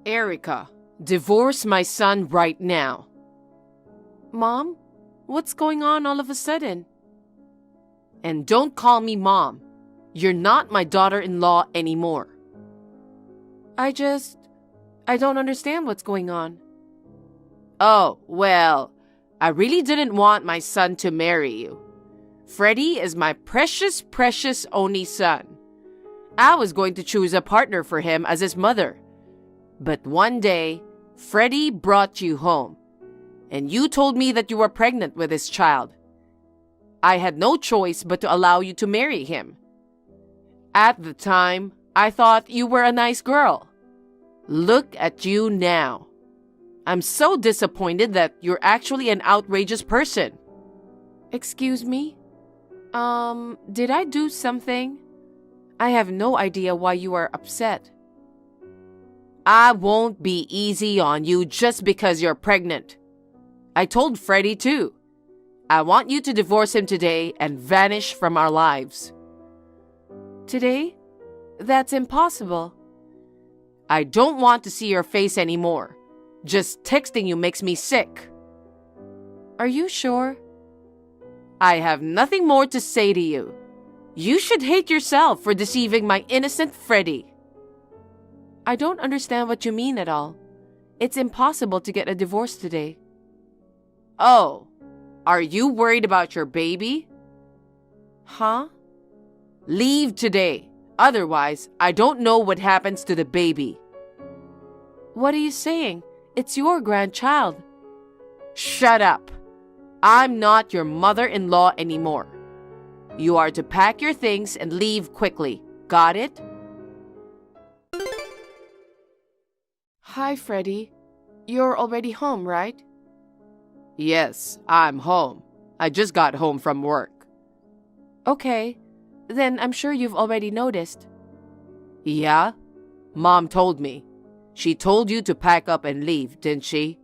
Erika, divorce my son right now. Mom, what's going on all of a sudden? And don't call me Mom. You're not my daughter-in-law anymore. I don't understand what's going on. Oh, well, I really didn't want my son to marry you. Freddie is my precious, precious only son. I was going to choose a partner for him as his mother. But one day, Freddie brought you home, and you told me that you were pregnant with his child. I had no choice but to allow you to marry him. At the time, I thought you were a nice girl. Look at you now. I'm so disappointed that you're actually an outrageous person. Excuse me? Did I do something? I have no idea why you are upset. I won't be easy on you just because you're pregnant. I told Freddie too. I want you to divorce him today and vanish from our lives. Today? That's impossible. I don't want to see your face anymore. Just texting you makes me sick. Are you sure? I have nothing more to say to you. You should hate yourself for deceiving my innocent Freddie. I don't understand what you mean at all. It's impossible to get a divorce today. Oh, are you worried about your baby? Huh? Leave today. Otherwise, I don't know what happens to the baby. What are you saying? It's your grandchild. Shut up. I'm not your mother-in-law anymore. You are to pack your things and leave quickly. Got it? Hi, Freddie. You're already home, right? Yes, I'm home. I just got home from work. Okay. Then I'm sure you've already noticed. Yeah? Mom told me. She told you to pack up and leave, didn't she?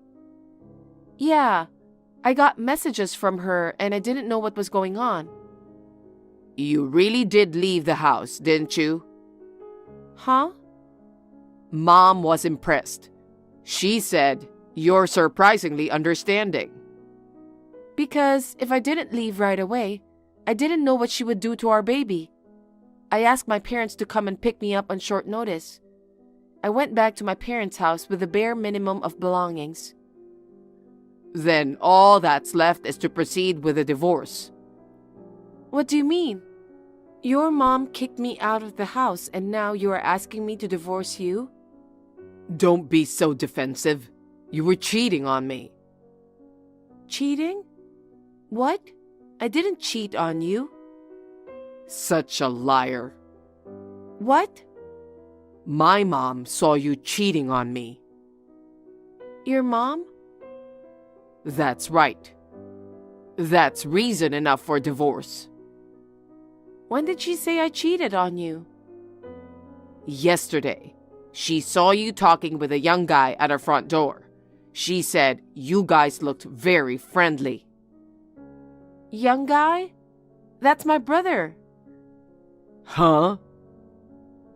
Yeah. I got messages from her and I didn't know what was going on. You really did leave the house, didn't you? Huh? Mom was impressed. She said, you're surprisingly understanding. Because if I didn't leave right away, I didn't know what she would do to our baby. I asked my parents to come and pick me up on short notice. I went back to my parents' house with the bare minimum of belongings. Then all that's left is to proceed with a divorce. What do you mean? Your mom kicked me out of the house and now you are asking me to divorce you? Don't be so defensive. You were cheating on me. Cheating? What? I didn't cheat on you. Such a liar. What? My mom saw you cheating on me. Your mom? That's right. That's reason enough for divorce. When did she say I cheated on you? Yesterday. She saw you talking with a young guy at our front door. She said you guys looked very friendly. Young guy? That's my brother. Huh?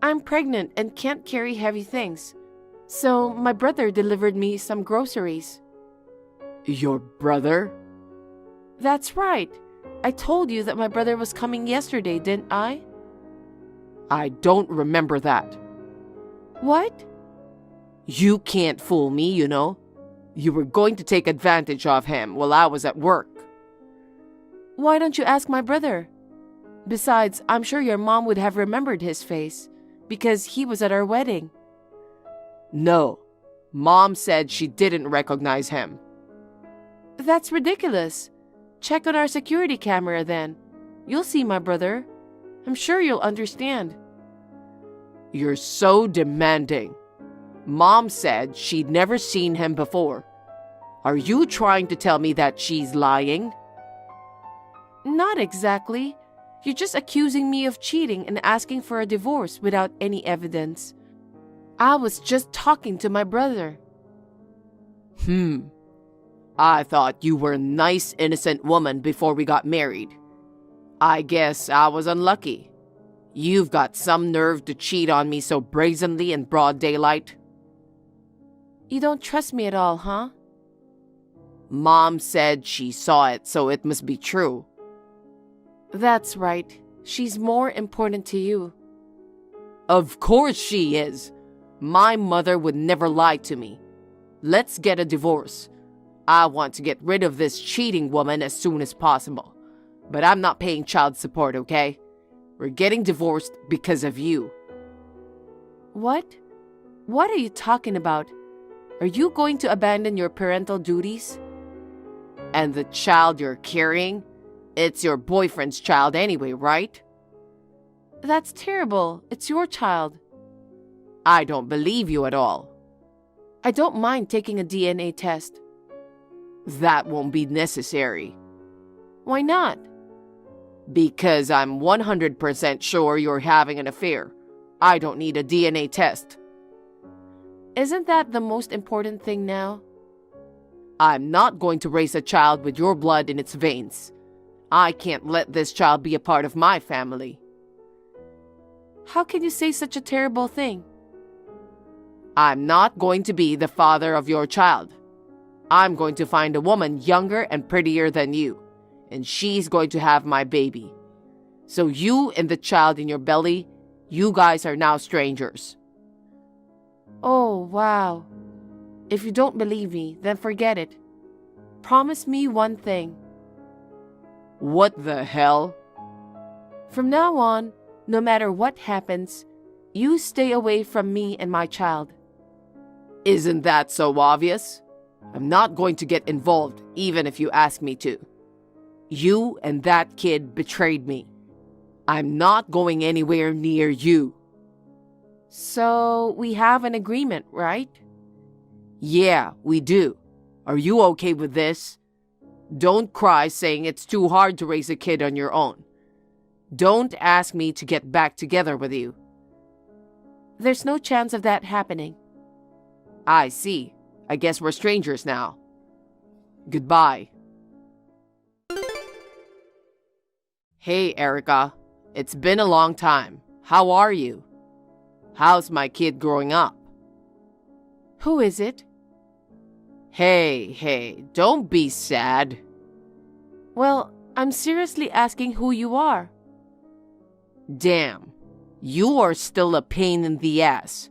I'm pregnant and can't carry heavy things. So my brother delivered me some groceries. Your brother? That's right. I told you that my brother was coming yesterday, didn't I? I don't remember that. What? You can't fool me, you know. You were going to take advantage of him while I was at work. Why don't you ask my brother? Besides, I'm sure your mom would have remembered his face, because he was at our wedding. No. Mom said she didn't recognize him. That's ridiculous. Check on our security camera then. You'll see my brother. I'm sure you'll understand. You're so demanding. Mom said she'd never seen him before. Are you trying to tell me that she's lying? Not exactly. You're just accusing me of cheating and asking for a divorce without any evidence. I was just talking to my brother. I thought you were a nice, innocent woman before we got married. I guess I was unlucky. You've got some nerve to cheat on me so brazenly in broad daylight. You don't trust me at all, huh? Mom said she saw it, so it must be true. That's right. She's more important to you. Of course she is. My mother would never lie to me. Let's get a divorce. I want to get rid of this cheating woman as soon as possible. But I'm not paying child support, okay? We're getting divorced because of you. What? What are you talking about? Are you going to abandon your parental duties? And the child you're carrying? It's your boyfriend's child anyway, right? That's terrible. It's your child. I don't believe you at all. I don't mind taking a DNA test. That won't be necessary. Why not? Because I'm 100% sure you're having an affair. I don't need a DNA test. Isn't that the most important thing now? I'm not going to raise a child with your blood in its veins. I can't let this child be a part of my family. How can you say such a terrible thing? I'm not going to be the father of your child. I'm going to find a woman younger and prettier than you, and she's going to have my baby. So you and the child in your belly, you guys are now strangers. Oh, wow. If you don't believe me, then forget it. Promise me one thing. What the hell? From now on, no matter what happens, you stay away from me and my child. Isn't that so obvious? I'm not going to get involved, even if you ask me to. You and that kid betrayed me. I'm not going anywhere near you. So, we have an agreement, right? Yeah, we do. Are you okay with this? Don't cry saying it's too hard to raise a kid on your own. Don't ask me to get back together with you. There's no chance of that happening. I see. I guess we're strangers now. Goodbye. Hey, Erika. It's been a long time. How are you? How's my kid growing up? Who is it? Hey, don't be sad. Well, I'm seriously asking who you are. Damn, you are still a pain in the ass.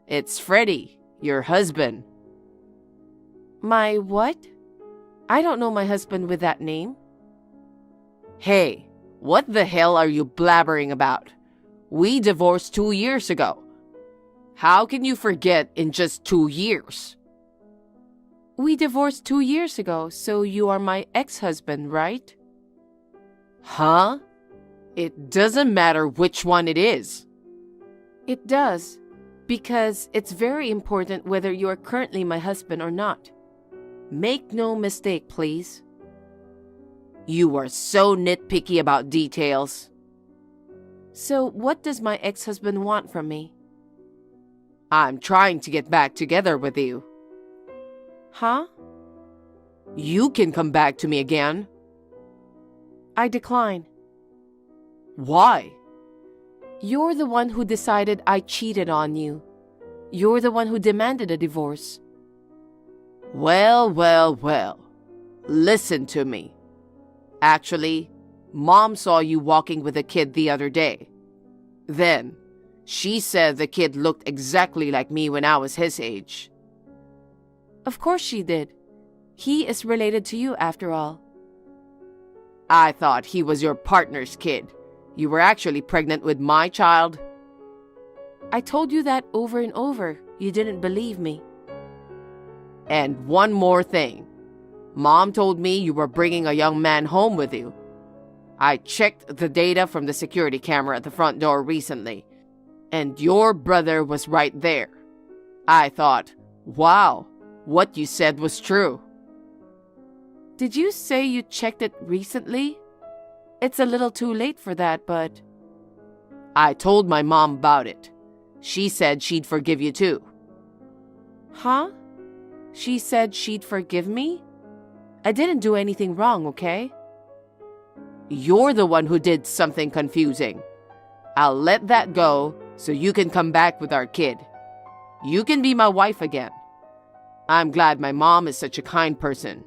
It's Freddie, your husband. My what? I don't know my husband with that name. Hey, what the hell are you blabbering about? We divorced 2 years ago. How can you forget in just 2 years? We divorced 2 years ago, so you are my ex-husband, right? Huh? It doesn't matter which one it is. It does, because it's very important whether you are currently my husband or not. Make no mistake, please. You are so nitpicky about details. So what does my ex-husband want from me? I'm trying to get back together with you. Huh? You can come back to me again. I decline. Why? You're the one who decided I cheated on you. You're the one who demanded a divorce. Well. Listen to me. Actually, Mom saw you walking with a kid the other day. Then, she said the kid looked exactly like me when I was his age. Of course she did. He is related to you after all. I thought he was your partner's kid. You were actually pregnant with my child. I told you that over and over. You didn't believe me. And one more thing. Mom told me you were bringing a young man home with you. I checked the data from the security camera at the front door recently, and your brother was right there. I thought, wow, what you said was true. Did you say you checked it recently? It's a little too late for that, but... I told my mom about it. She said she'd forgive you too. Huh? She said she'd forgive me? I didn't do anything wrong, okay? You're the one who did something confusing. I'll let that go so you can come back with our kid. You can be my wife again. I'm glad my mom is such a kind person.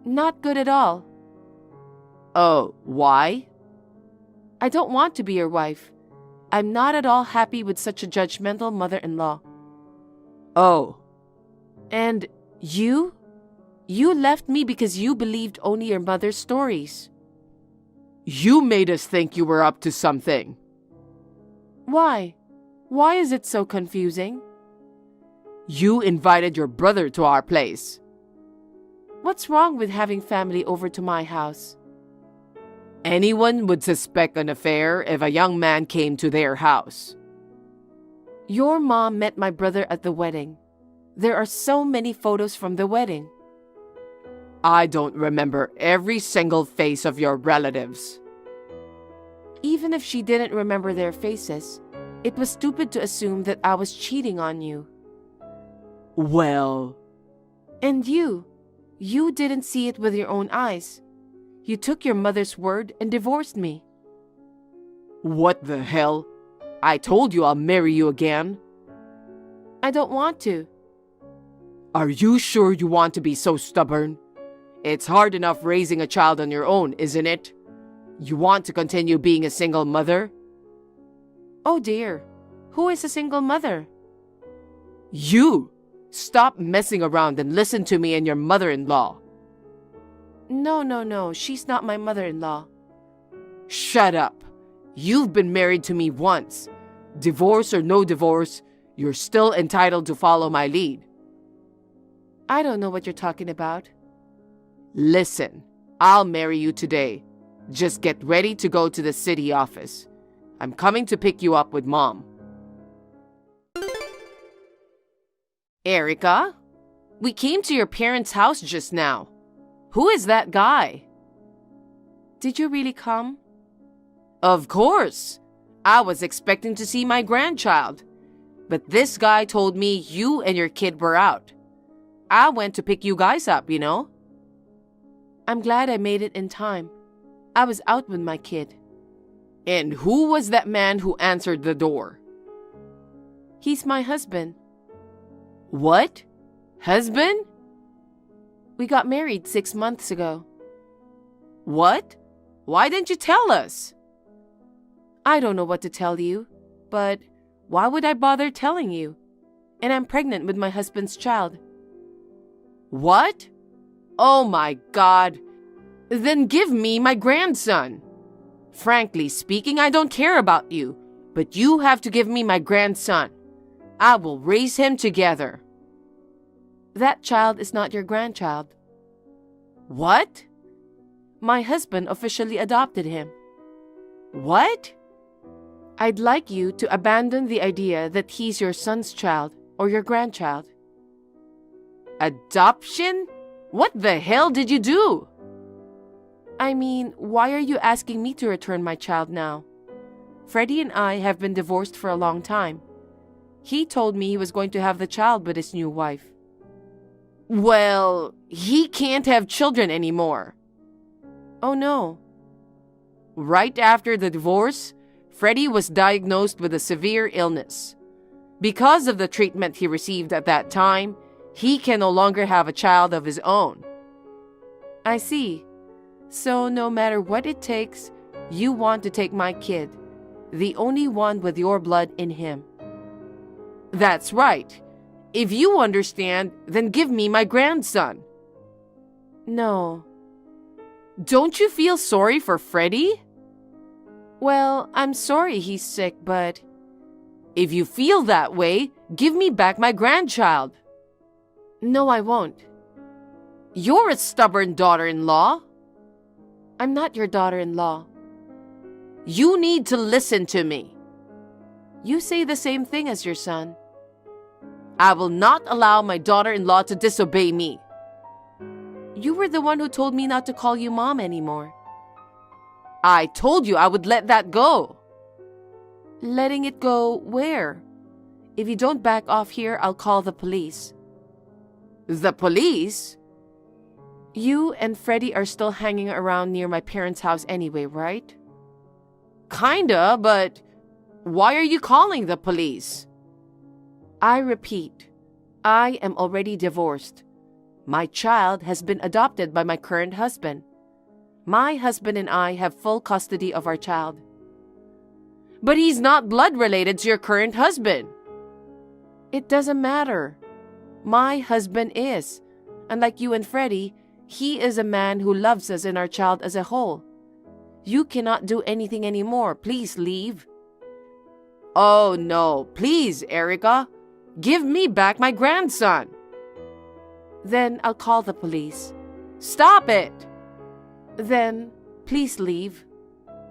Not good at all. Oh, why? I don't want to be your wife. I'm not at all happy with such a judgmental mother-in-law. Oh, And you? You left me because you believed only your mother's stories. you made us think you were up to something. Why? Why is it so confusing? You invited your brother to our place. What's wrong with having family over to my house? Anyone would suspect an affair if a young man came to their house. Your mom met my brother at the wedding. There are so many photos from the wedding. I don't remember every single face of your relatives. Even if she didn't remember their faces, it was stupid to assume that I was cheating on you. Well, And you didn't see it with your own eyes. You took your mother's word and divorced me. what the hell? I told you I'll marry you again. I don't want to. Are you sure you want to be so stubborn? It's hard enough raising a child on your own, isn't it? You want to continue being a single mother? Oh dear, who is a single mother? You! Stop messing around and listen to me and your mother-in-law. No, she's not my mother-in-law. Shut up. You've been married to me once. Divorce or no divorce, you're still entitled to follow my lead. I don't know what you're talking about. Listen, I'll marry you today. Just get ready to go to the city office. I'm coming to pick you up with Mom. Erika, we came to your parents' house just now. Who is that guy? Did you really come? Of course. I was expecting to see my grandchild. But this guy told me you and your kid were out. I went to pick you guys up, you know? I'm glad I made it in time. I was out with my kid. And who was that man who answered the door? He's my husband. What? Husband? We got married 6 months ago. What? Why didn't you tell us? I don't know what to tell you, but why would I bother telling you? And I'm pregnant with my husband's child. What? Oh my God. Then give me my grandson. Frankly speaking, I don't care about you, but you have to give me my grandson. I will raise him together. That child is not your grandchild. What? My husband officially adopted him. What? I'd like you to abandon the idea that he's your son's child or your grandchild. Adoption? What the hell did you do? I mean, why are you asking me to return my child now? Freddie and I have been divorced for a long time. He told me he was going to have the child with his new wife. Well, he can't have children anymore. Oh no. Right after the divorce, Freddie was diagnosed with a severe illness. Because of the treatment he received at that time, he can no longer have a child of his own. I see. So no matter what it takes, you want to take my kid, the only one with your blood in him. That's right. If you understand, then give me my grandson. No. Don't you feel sorry for Freddie? Well, I'm sorry he's sick, but If you feel that way, give me back my grandchild. no, I won't. You're a stubborn daughter-in-law. I'm not your daughter-in-law. You need to listen to me. You say the same thing as your son. I will not allow my daughter-in-law to disobey me. You were the one who told me not to call you mom anymore. I told you I would let that go. Letting it go where? If you don't back off here, I'll call the police. The police? You and Freddie are still hanging around near my parents' house anyway, right? Kinda, but why are you calling the police? I repeat, I am already divorced. My child has been adopted by my current husband. My husband and I have full custody of our child. But he's not blood related to your current husband. It doesn't matter. My husband is. Unlike you and Freddie, he is a man who loves us and our child as a whole. You cannot do anything anymore. Please leave. Oh no, please, Erika. Give me back my grandson. Then I'll call the police. Stop it. Then please leave.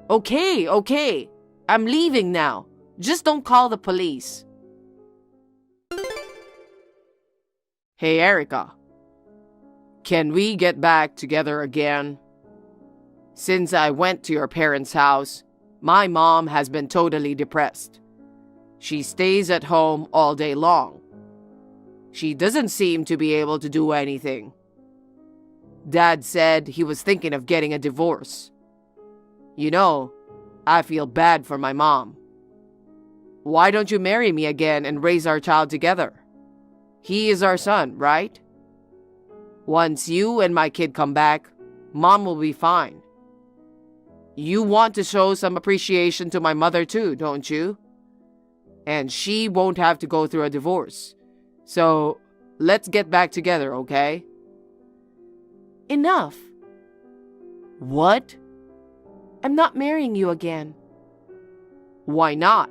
Okay. I'm leaving now. Just don't call the police. Hey, Erika. Can we get back together again? Since I went to your parents' house, my mom has been totally depressed. She stays at home all day long. She doesn't seem to be able to do anything. Dad said he was thinking of getting a divorce. You know, I feel bad for my mom. Why don't you marry me again and raise our child together? He is our son, right? Once you and my kid come back, Mom will be fine. You want to show some appreciation to my mother too, don't you? And she won't have to go through a divorce. So, let's get back together, okay? Enough. What? I'm not marrying you again. Why not?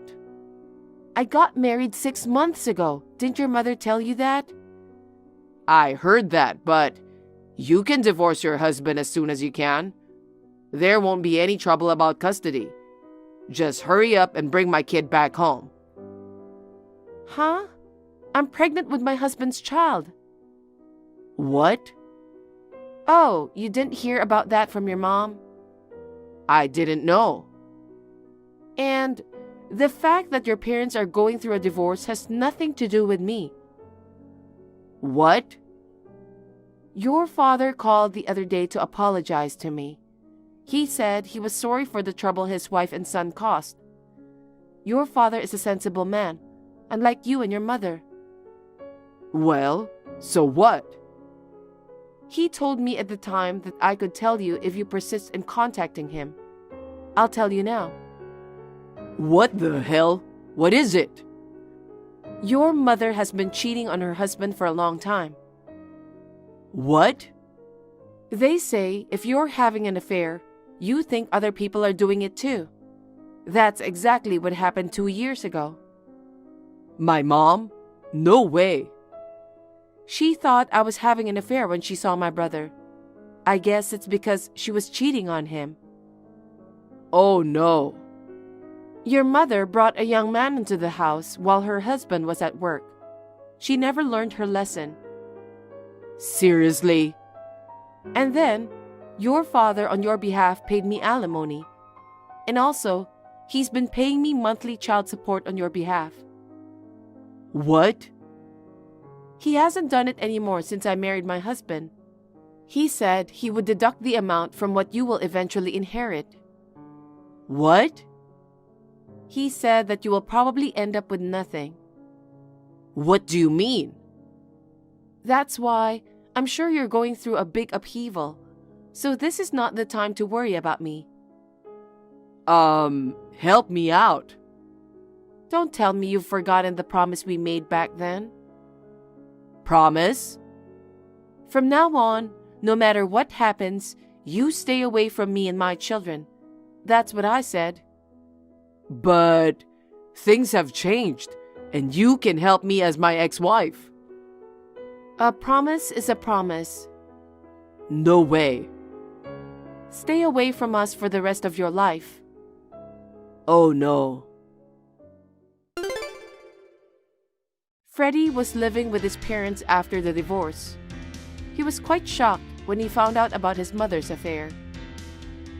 I got married 6 months ago. Didn't your mother tell you that? I heard that, but you can divorce your husband as soon as you can. There won't be any trouble about custody. Just hurry up and bring my kid back home. Huh? I'm pregnant with my husband's child. What? Oh, you didn't hear about that from your mom? I didn't know. And the fact that your parents are going through a divorce has nothing to do with me. What? Your father called the other day to apologize to me. He said he was sorry for the trouble his wife and son caused. Your father is a sensible man, unlike you and your mother. Well, so what? He told me at the time that I could tell you if you persist in contacting him. I'll tell you now. What the hell? What is it? Your mother has been cheating on her husband for a long time. What? They say if you're having an affair, you think other people are doing it too. That's exactly what happened 2 years ago. My mom? No way. She thought I was having an affair when she saw my brother. I guess it's because she was cheating on him. Oh no. Your mother brought a young man into the house while her husband was at work. She never learned her lesson. Seriously? And then, your father on your behalf paid me alimony. And also, he's been paying me monthly child support on your behalf. What? He hasn't done it anymore since I married my husband. He said he would deduct the amount from what you will eventually inherit. What? He said that you will probably end up with nothing. What do you mean? That's why I'm sure you're going through a big upheaval. So this is not the time to worry about me. Help me out. Don't tell me you've forgotten the promise we made back then. Promise? From now on, no matter what happens, you stay away from me and my children. That's what I said. But things have changed, and you can help me as my ex-wife. A promise is a promise. No way. Stay away from us for the rest of your life. Oh no. Freddie was living with his parents after the divorce. He was quite shocked when he found out about his mother's affair.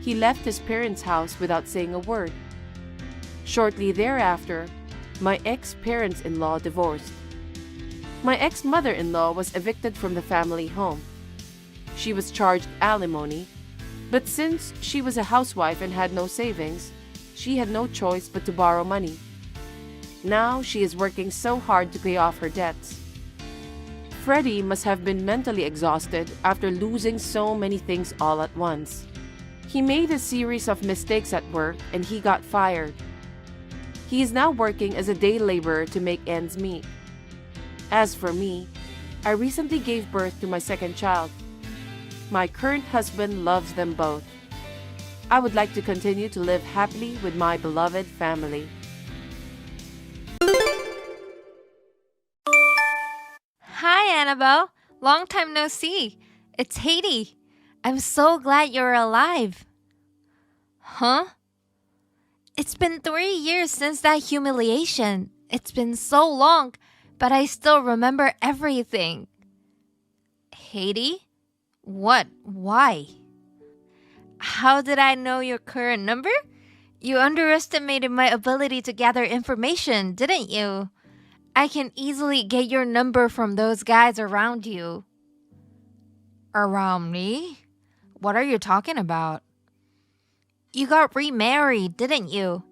He left his parents' house without saying a word. Shortly thereafter, my ex-parents-in-law divorced. My ex-mother-in-law was evicted from the family home. She was charged alimony, but since she was a housewife and had no savings, she had no choice but to borrow money. Now she is working so hard to pay off her debts. Freddie must have been mentally exhausted after losing so many things all at once. He made a series of mistakes at work and he got fired. He is now working as a day laborer to make ends meet. As for me, I recently gave birth to my second child. My current husband loves them both. I would like to continue to live happily with my beloved family. Hi, Annabelle. Long time no see. It's Haiti. I'm so glad you're alive. Huh? It's been 3 years since that humiliation. It's been so long, but I still remember everything. Haiti? What? Why? How did I know your current number? You underestimated my ability to gather information, didn't you? I can easily get your number from those guys around you. Around me? What are you talking about? You got remarried, didn't you?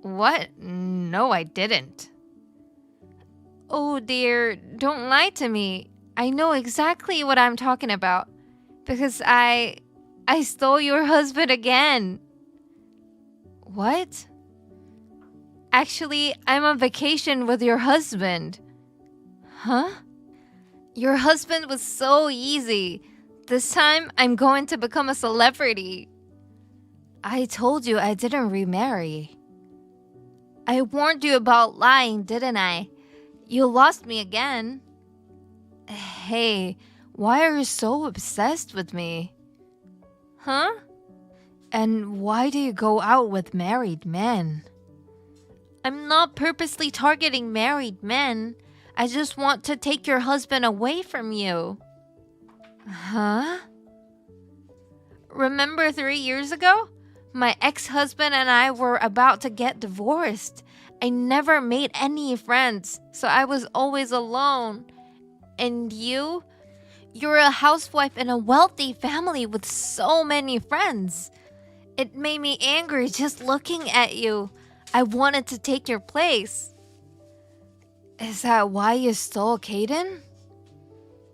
What? No, I didn't. Oh dear, don't lie to me. I know exactly what I'm talking about. Because I stole your husband again. What? Actually, I'm on vacation with your husband. Huh? Your husband was so easy. This time, I'm going to become a celebrity. I told you I didn't remarry. I warned you about lying, didn't I? You lost me again. Hey, why are you so obsessed with me? Huh? And why do you go out with married men? I'm not purposely targeting married men. I just want to take your husband away from you. Huh? Remember 3 years ago? My ex-husband and I were about to get divorced. I never made any friends, so I was always alone. And you? You're a housewife in a wealthy family with so many friends. It made me angry just looking at you. I wanted to take your place. Is that why you stole Caden?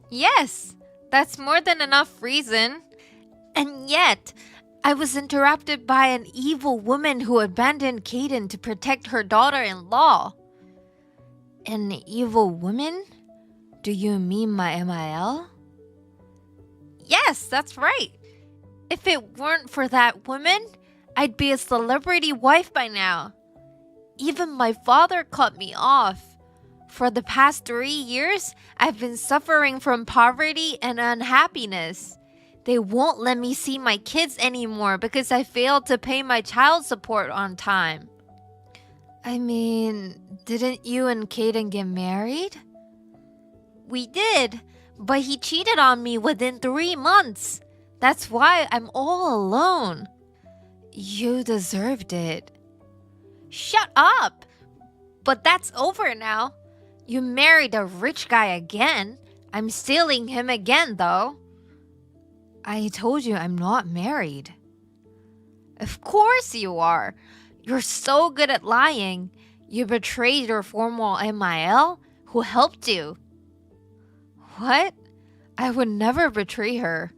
Yes, that's more than enough reason. And yet, I was interrupted by an evil woman who abandoned Caden to protect her daughter-in-law. An evil woman? Do you mean my MIL? Yes, that's right. If it weren't for that woman, I'd be a celebrity wife by now. Even my father cut me off. For the past 3 years, I've been suffering from poverty and unhappiness. They won't let me see my kids anymore because I failed to pay my child support on time. I mean, didn't you and Caden get married? We did, but he cheated on me within 3 months. That's why I'm all alone. You deserved it. Shut up! But that's over now. You married a rich guy again. I'm stealing him again, though. I told you I'm not married. Of course you are. You're so good at lying. You betrayed your former MIL who helped you. What? I would never betray her.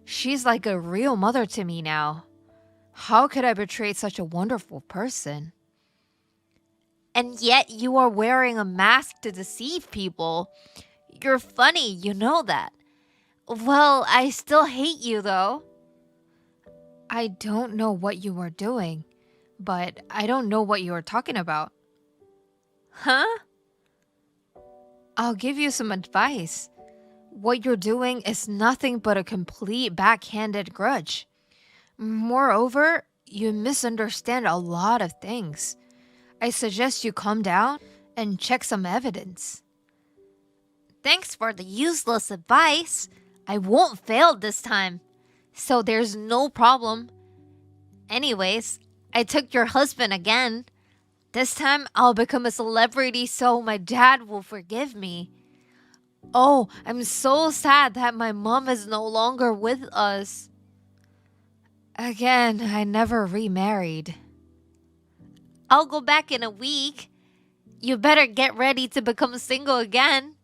She's like a real mother to me now. How could I betray such a wonderful person? And yet you are wearing a mask to deceive people. You're funny, you know that. Well, I still hate you though. I don't know what you are doing, but I don't know what you are talking about. Huh? I'll give you some advice. What you're doing is nothing but a complete backhanded grudge. Moreover, you misunderstand a lot of things. I suggest you calm down and check some evidence. Thanks for the useless advice. I won't fail this time. So there's no problem. Anyways, I took your husband again. This time I'll become a celebrity so my dad will forgive me. Oh, I'm so sad that my mom is no longer with us. Again, I never remarried. I'll go back in a week. You better get ready to become single again.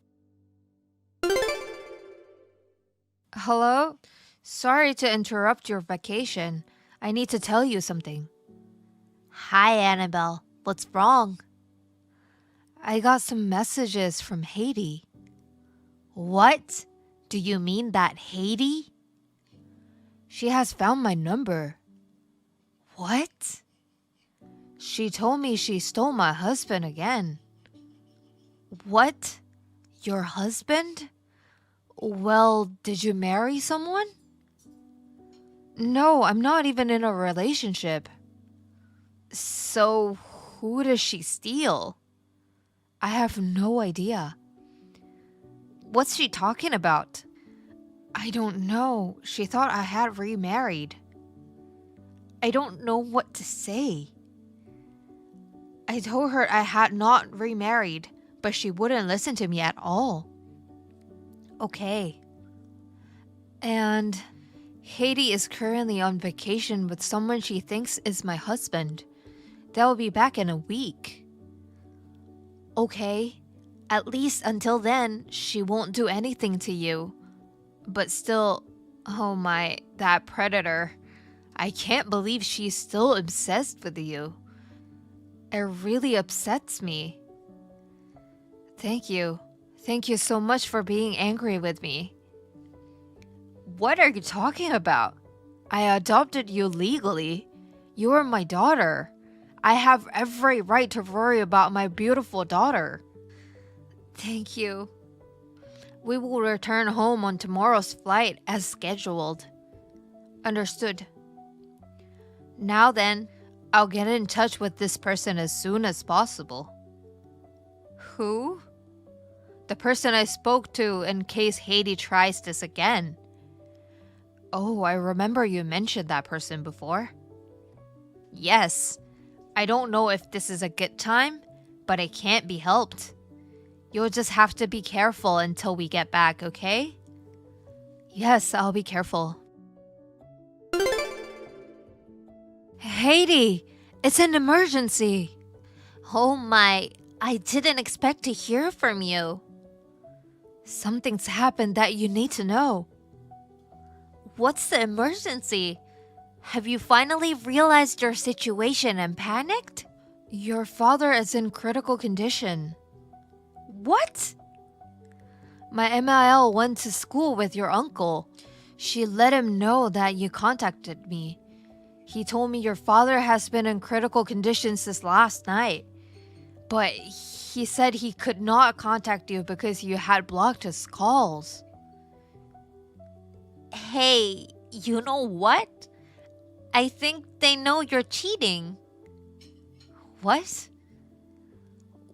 Hello? Sorry to interrupt your vacation. I need to tell you something. Hi, Annabelle. What's wrong? I got some messages from Haiti. What? Do you mean that Haiti? She has found my number. What? She told me she stole my husband again. What? Your husband? Well, did you marry someone? No, I'm not even in a relationship. So, who does she steal? I have no idea. What's she talking about? I don't know. She thought I had remarried. I don't know what to say. I told her I had not remarried, but she wouldn't listen to me at all. Okay. And Haiti is currently on vacation with someone she thinks is my husband. They'll be back in a week. Okay. At least until then, she won't do anything to you. But still, oh my, that predator. I can't believe she's still obsessed with you. It really upsets me. Thank you. Thank you so much for being angry with me. What are you talking about? I adopted you legally. You are my daughter. I have every right to worry about my beautiful daughter. Thank you. We will return home on tomorrow's flight as scheduled. Understood. Now then, I'll get in touch with this person as soon as possible. Who? The person I spoke to in case Haiti tries this again. Oh, I remember you mentioned that person before. Yes. I don't know if this is a good time, but it can't be helped. You'll just have to be careful until we get back, okay? Yes, I'll be careful. Haiti, it's an emergency. Oh my, I didn't expect to hear from you. Something's happened that you need to know. What's the emergency? Have you finally realized your situation and panicked? Your father is in critical condition. What? My MIL went to school with your uncle. She let him know that you contacted me. He told me your father has been in critical condition since last night. But he said he could not contact you because you had blocked his calls. Hey, you know what? I think they know you're cheating. What?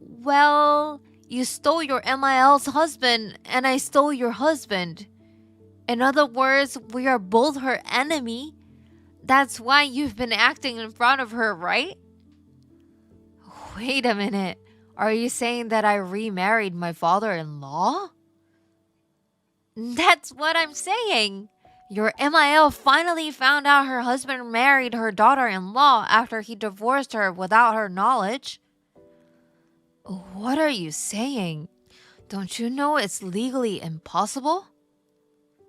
Well, you stole your MIL's husband and I stole your husband. In other words, we are both her enemy. That's why you've been acting in front of her, right? Wait a minute. Are you saying that I remarried my father-in-law? That's what I'm saying. Your MIL finally found out her husband married her daughter-in-law after he divorced her without her knowledge. What are you saying? Don't you know it's legally impossible?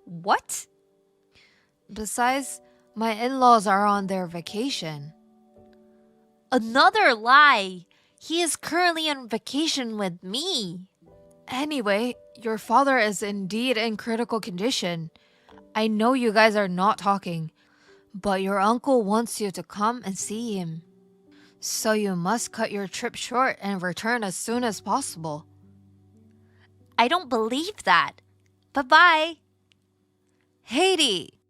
What? Besides, my in-laws are on their vacation. Another lie! He is currently on vacation with me. Anyway, your father is indeed in critical condition. I know you guys are not talking, but your uncle wants you to come and see him. So you must cut your trip short and return as soon as possible. I don't believe that. Bye-bye. Haiti!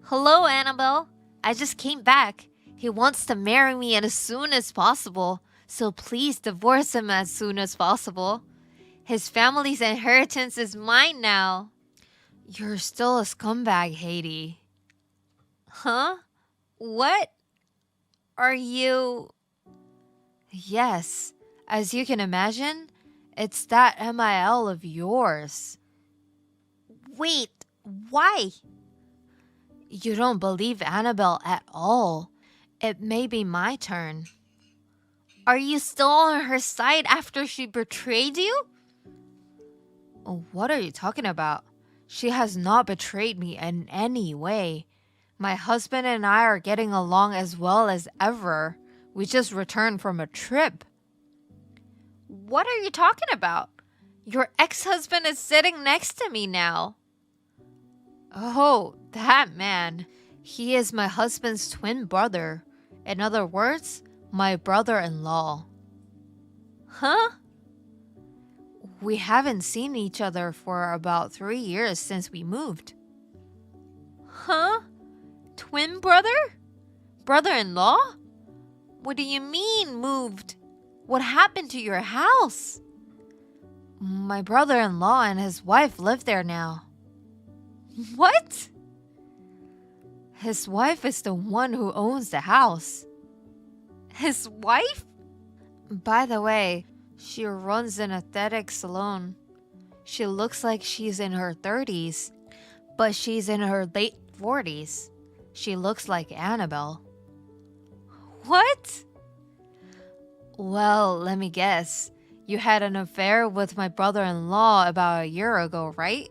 Hello, Annabelle. I just came back. He wants to marry me as soon as possible, so please divorce him as soon as possible. His family's inheritance is mine now. You're still a scumbag, Haiti. Huh? What? Are you... Yes, as you can imagine, it's that MIL of yours. Wait, why? You don't believe Annabelle at all. It may be my turn. Are you still on her side after she betrayed you? What are you talking about? She has not betrayed me in any way. My husband and I are getting along as well as ever. We just returned from a trip. What are you talking about? Your ex-husband is sitting next to me now. Oh, that man. He is my husband's twin brother. In other words, my brother-in-law. Huh? We haven't seen each other for about 3 years since we moved. Huh? Twin brother? Brother-in-law? What do you mean moved? What happened to your house? My brother-in-law and his wife live there now. What? His wife is the one who owns the house. His wife? By the way, she runs an aesthetic salon. She looks like she's in her 30s, but she's in her late 40s. She looks like Annabelle. What? Well, let me guess. You had an affair with my brother-in-law about a year ago, right?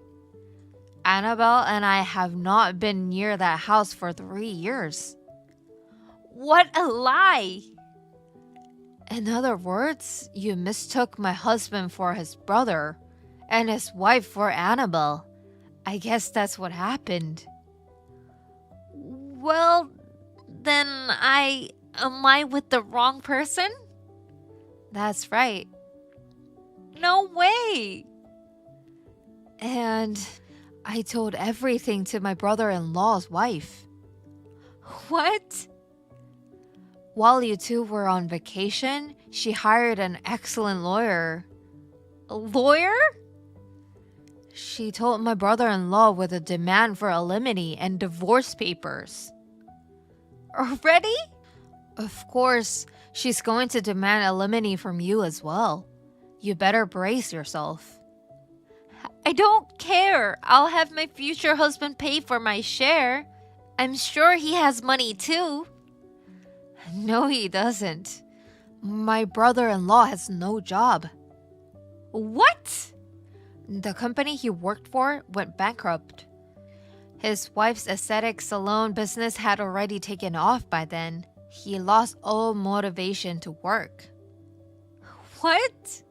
Annabelle and I have not been near that house for 3 years. What a lie! In other words, you mistook my husband for his brother and his wife for Annabelle. I guess that's what happened. Well, then am I with the wrong person? That's right. No way! And I told everything to my brother-in-law's wife. What? While you two were on vacation, she hired an excellent lawyer. A lawyer? She told my brother-in-law with a demand for alimony and divorce papers. Already? Of course, she's going to demand alimony from you as well. You better brace yourself. I don't care. I'll have my future husband pay for my share. I'm sure he has money too. No, he doesn't. My brother-in-law has no job. What? The company he worked for went bankrupt. His wife's aesthetic salon business had already taken off by then. He lost all motivation to work. What?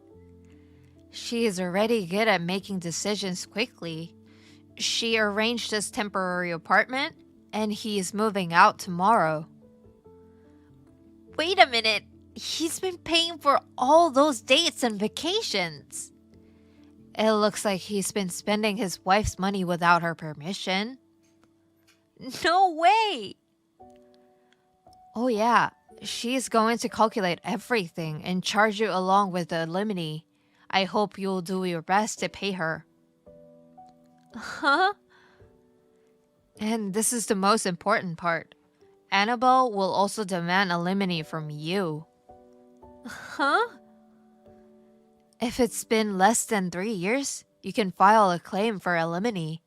She is already good at making decisions quickly. She arranged his temporary apartment, and he is moving out tomorrow. Wait a minute. He's been paying for all those dates and vacations. It looks like he's been spending his wife's money without her permission. No way! Oh yeah, she's going to calculate everything and charge you along with the alimony. I hope you'll do your best to pay her. Huh? And this is the most important part. Annabelle will also demand alimony from you. Huh? If it's been less than 3 years, you can file a claim for alimony.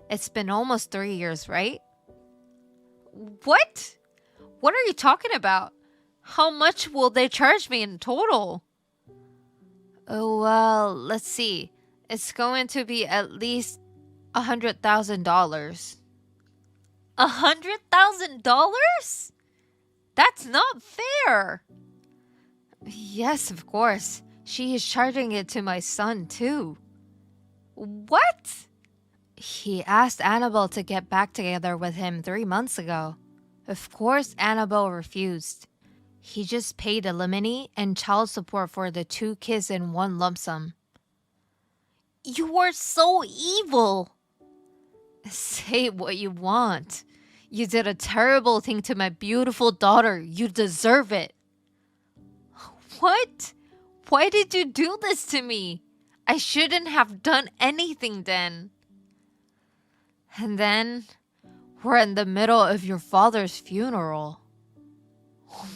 It's been almost 3 years, right? What? What are you talking about? How much will they charge me in total? Oh, well, let's see. It's going to be at least $100,000. $100,000? That's not fair. Yes, of course. She is charging it to my son, too. What? He asked Annabelle to get back together with him 3 months ago. Of course, Annabelle refused. He just paid alimony and child support for the 2 kids in one lump sum. You are so evil. Say what you want. You did a terrible thing to my beautiful daughter. You deserve it. What? Why did you do this to me? I shouldn't have done anything then. And then, we're in the middle of your father's funeral.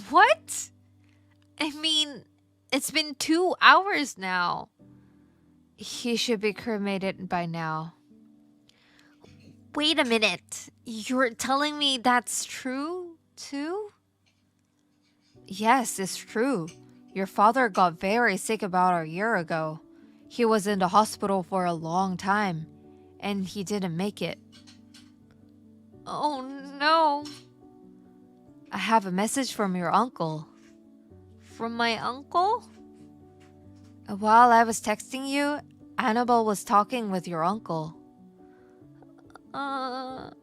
What? I mean, it's been 2 hours now. He should be cremated by now. Wait a minute. You're telling me that's true, too? Yes, it's true. Your father got very sick about a year ago. He was in the hospital for a long time, and he didn't make it. Oh no. I have a message from your uncle. From my uncle? While I was texting you, Annabelle was talking with your uncle. All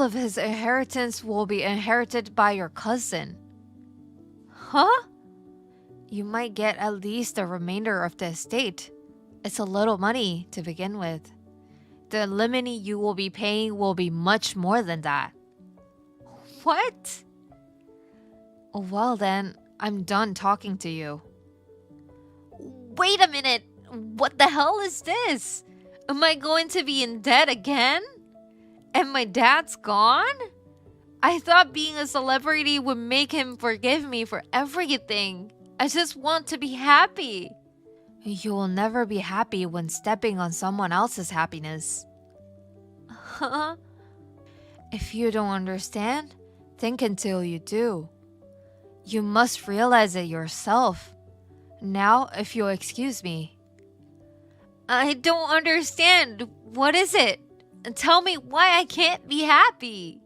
of his inheritance will be inherited by your cousin. Huh? You might get at least the remainder of the estate. It's a little money to begin with. The alimony you will be paying will be much more than that. What? Well then, I'm done talking to you. Wait a minute! What the hell is this? Am I going to be in debt again? And my dad's gone? I thought being a celebrity would make him forgive me for everything. I just want to be happy. You will never be happy when stepping on someone else's happiness. Huh? If you don't understand, think until you do. You must realize it yourself. Now, if you'll excuse me. I don't understand. What is it? Tell me why I can't be happy.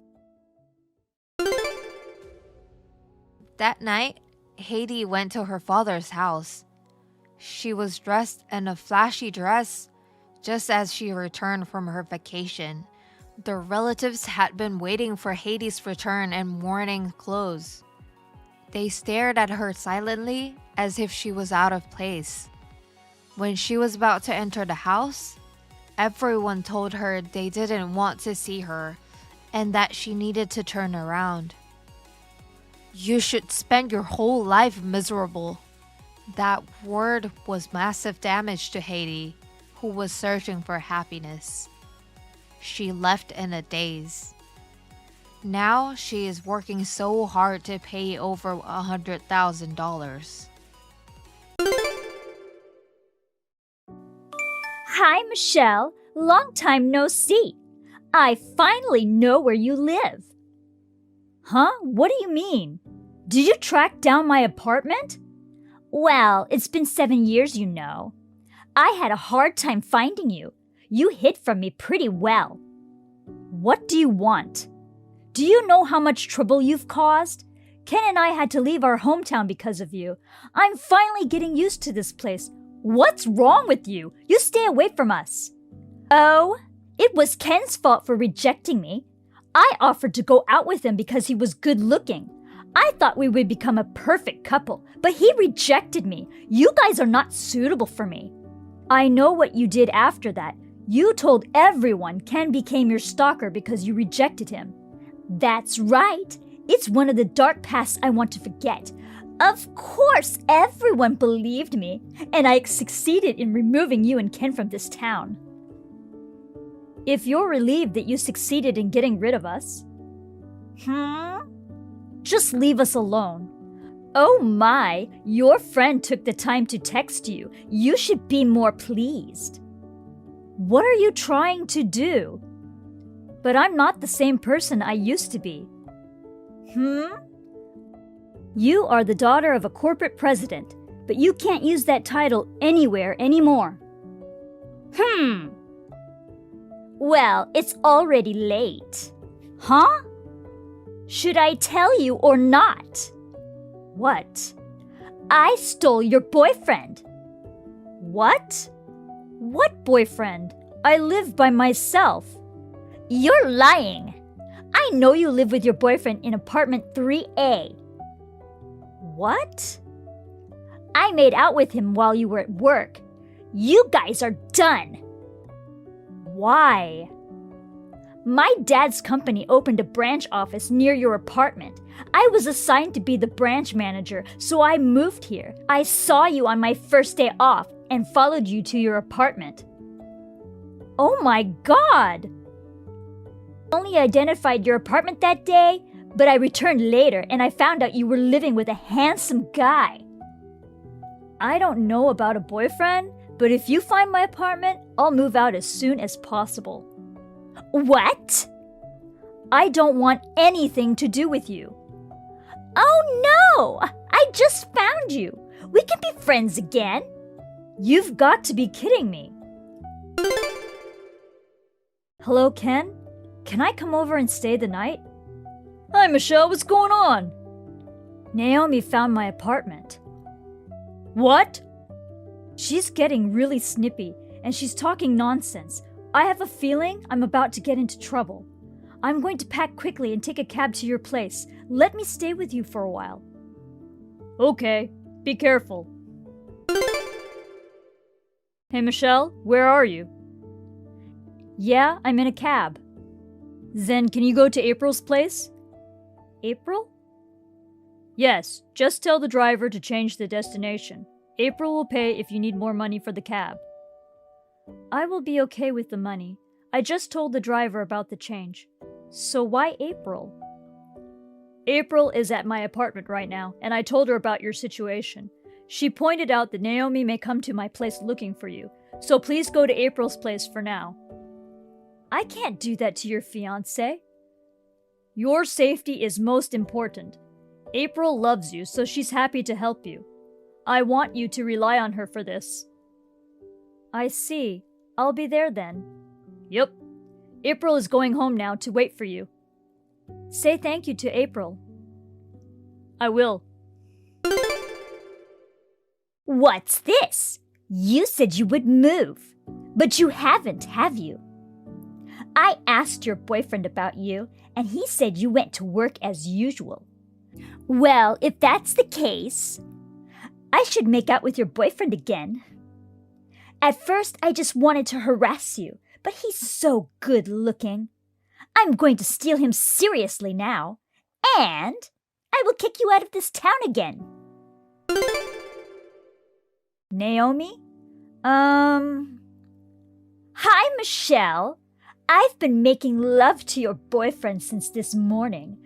That night, Haiti went to her father's house. She was dressed in a flashy dress, just as she returned from her vacation. The relatives had been waiting for Haiti's return in mourning clothes. They stared at her silently as if she was out of place. When she was about to enter the house, everyone told her they didn't want to see her and that she needed to turn around. You should spend your whole life miserable. That word was massive damage to Haiti, who was searching for happiness. She left in a daze. Now she is working so hard to pay over $100,000. Hi, Michelle. Long time no see. I finally know where you live. Huh? What do you mean? Did you track down my apartment? Well, it's been 7 years, you know. I had a hard time finding you. You hid from me pretty well. What do you want? Do you know how much trouble you've caused? Ken and I had to leave our hometown because of you. I'm finally getting used to this place. What's wrong with you? You stay away from us. Oh, it was Ken's fault for rejecting me. I offered to go out with him because he was good looking. I thought we would become a perfect couple, but he rejected me. You guys are not suitable for me. I know what you did after that. You told everyone Ken became your stalker because you rejected him. That's right. It's one of the dark pasts I want to forget. Of course, everyone believed me, and I succeeded in removing you and Ken from this town. If you're relieved that you succeeded in getting rid of us, just leave us alone. Oh my, your friend took the time to text you. You should be more pleased. What are you trying to do? But I'm not the same person I used to be. You are the daughter of a corporate president, but you can't use that title anywhere anymore. Well, it's already late. Huh? Should I tell you or not? What? I stole your boyfriend. What? What boyfriend? I live by myself. You're lying. I know you live with your boyfriend in apartment 3A. What? I made out with him while you were at work. You guys are done. Why? My dad's company opened a branch office near your apartment. I was assigned to be the branch manager, so I moved here. I saw you on my first day off and followed you to your apartment. Oh my God! I only identified your apartment that day, but I returned later and I found out you were living with a handsome guy. I don't know about a boyfriend, but if you find my apartment, I'll move out as soon as possible. What? I don't want anything to do with you. Oh no! I I just found you. We can be friends again. You've got to be kidding me. Hello, Ken? Can I come over and stay the night? Hi, Michelle, what's going on? Naomi found my apartment. What? She's getting really snippy, and she's talking nonsense. I have a feeling I'm about to get into trouble. I'm going to pack quickly and take a cab to your place. Let me stay with you for a while. Okay, be careful. Hey, Michelle, where are you? Yeah, I'm in a cab. Then can you go to April's place? April? Yes, just tell the driver to change the destination. April will pay if you need more money for the cab. I will be okay with the money. I just told the driver about the change. So why April? April is at my apartment right now, and I told her about your situation. She pointed out that Naomi may come to my place looking for you, so please go to April's place for now. I can't do that to your fiancé. Your safety is most important. April loves you, so she's happy to help you. I want you to rely on her for this. I see. I'll be there then. Yep. April is going home now to wait for you. Say thank you to April. I will. What's this? You said you would move, but you haven't, have you? I asked your boyfriend about you, and he said you went to work as usual. Well, if that's the case, I should make out with your boyfriend again. At first, I just wanted to harass you, but he's so good looking. I'm going to steal him seriously now, and I will kick you out of this town again. Naomi? Hi, Michelle. I've been making love to your boyfriend since this morning.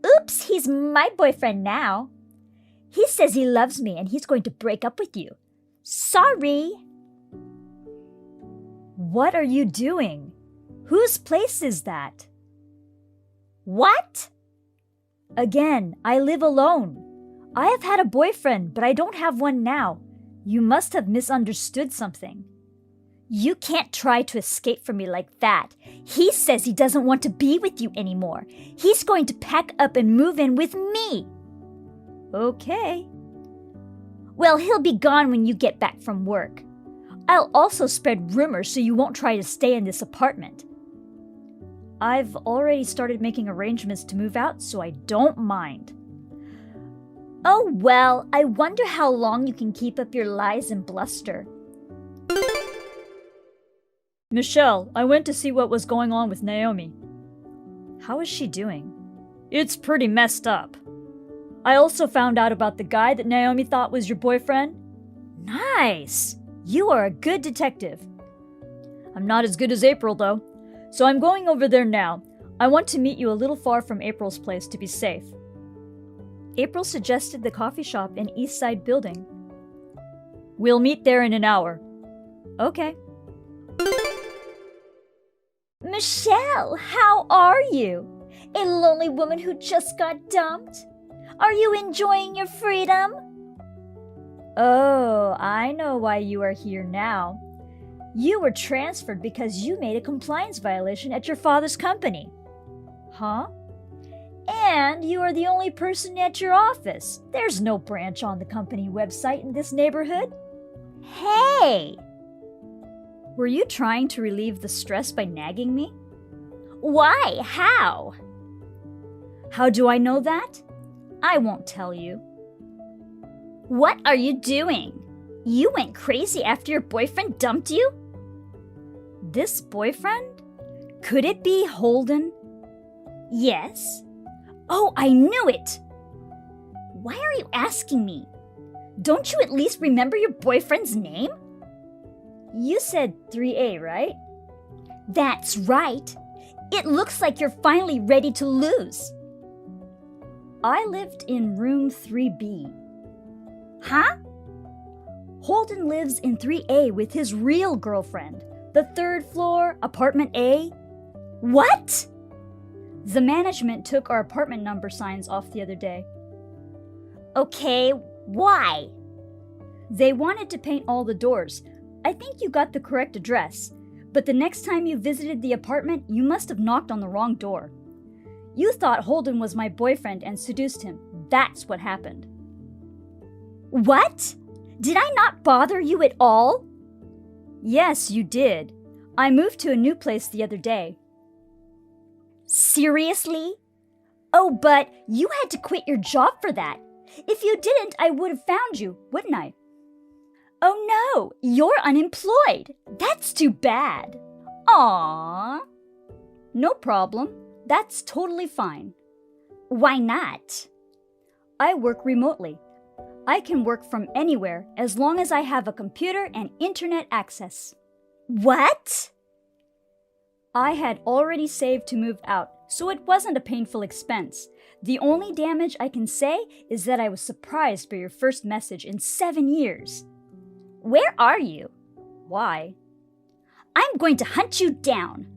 Oops, he's my boyfriend now. He says he loves me and he's going to break up with you. Sorry. What are you doing? Whose place is that? What? Again, I live alone. I have had a boyfriend, but I don't have one now. You must have misunderstood something. You can't try to escape from me like that. He says he doesn't want to be with you anymore. He's going to pack up and move in with me. Okay. Well, he'll be gone when you get back from work. I'll also spread rumors so you won't try to stay in this apartment. I've already started making arrangements to move out, so I don't mind. Oh, well, I wonder how long you can keep up your lies and bluster. Michelle, I went to see what was going on with Naomi. How is she doing? It's pretty messed up. I also found out about the guy that Naomi thought was your boyfriend. Nice! You are a good detective. I'm not as good as April, though. So I'm going over there now. I want to meet you a little far from April's place to be safe. April suggested the coffee shop in East Side Building. We'll meet there in an hour. Okay. Michelle, how are you? A lonely woman who just got dumped? Are you enjoying your freedom? Oh, I know why you are here now. You were transferred because you made a compliance violation at your father's company. Huh? And you are the only person at your office. There's no branch on the company website in this neighborhood. Hey! Were you trying to relieve the stress by nagging me? Why? How? How do I know that? I won't tell you. What are you doing? You went crazy after your boyfriend dumped you? This boyfriend? Could it be Holden? Yes. Oh, I knew it! Why are you asking me? Don't you at least remember your boyfriend's name? You said 3A, right? That's right. It looks like you're finally ready to lose. I lived in room 3B. Huh? Holden lives in 3A with his real girlfriend. The third floor, apartment A. What? The management took our apartment number signs off the other day. Okay, why? They wanted to paint all the doors. I think you got the correct address, but the next time you visited the apartment, you must have knocked on the wrong door. You thought Holden was my boyfriend and seduced him. That's what happened. What? Did I not bother you at all? Yes, you did. I moved to a new place the other day. Seriously? Oh, but you had to quit your job for that. If you didn't, I would have found you, wouldn't I? Oh no, you're unemployed. That's too bad. Aww. No problem. That's totally fine. Why not? I work remotely. I can work from anywhere as long as I have a computer and internet access. What? I had already saved to move out, so it wasn't a painful expense. The only damage I can say is that I was surprised by your first message in 7 years. Where are you? Why? I'm going to hunt you down.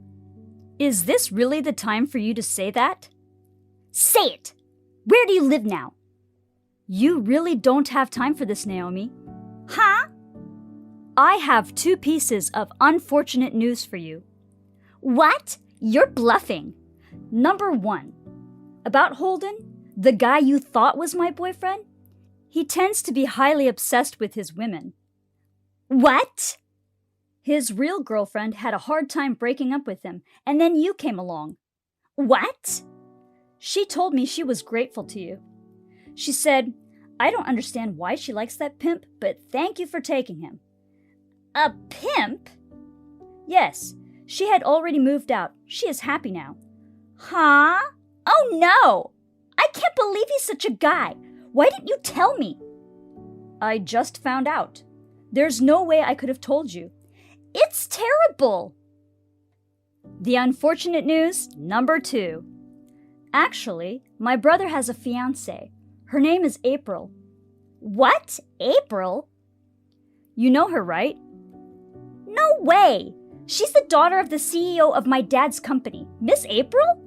Is this really the time for you to say that? Say it! Where do you live now? You really don't have time for this, Naomi. Huh? I have 2 pieces of unfortunate news for you. What? You're bluffing. Number 1. About Holden, the guy you thought was my boyfriend. He tends to be highly obsessed with his women. What? His real girlfriend had a hard time breaking up with him, and then you came along. What? She told me she was grateful to you. She said, I don't understand why she likes that pimp, but thank you for taking him. A pimp? Yes, she had already moved out. She is happy now. Huh? Oh no! I can't believe he's such a guy. Why didn't you tell me? I just found out. There's no way I could have told you. It's terrible. The unfortunate news, number 2. Actually, my brother has a fiancée. Her name is April. What? April? You know her, right? No way! She's the daughter of the CEO of my dad's company, Miss April?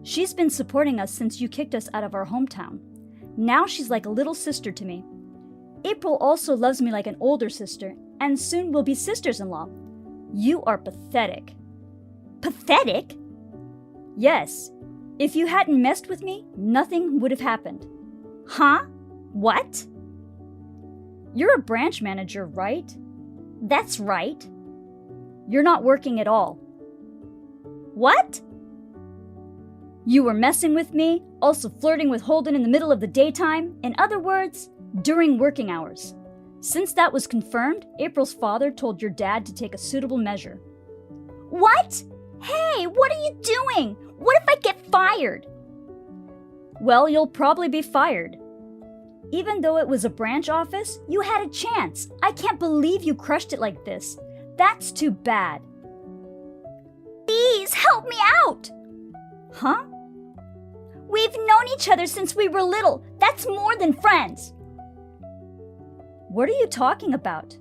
She's been supporting us since you kicked us out of our hometown. Now she's like a little sister to me. April also loves me like an older sister, and soon we'll be sisters-in-law. You are pathetic. Pathetic? Yes. If you hadn't messed with me, nothing would have happened. Huh? What? You're a branch manager, right? That's right. You're not working at all. What? You were messing with me, also flirting with Holden in the middle of the daytime. In other words, during working hours. Since that was confirmed, April's father told your dad to take a suitable measure. What? Hey, what are you doing? What if I get fired? Well, you'll probably be fired. Even though it was a branch office, you had a chance. I can't believe you crushed it like this. That's too bad. Please help me out! Huh? We've known each other since we were little. That's more than friends. What are you talking about?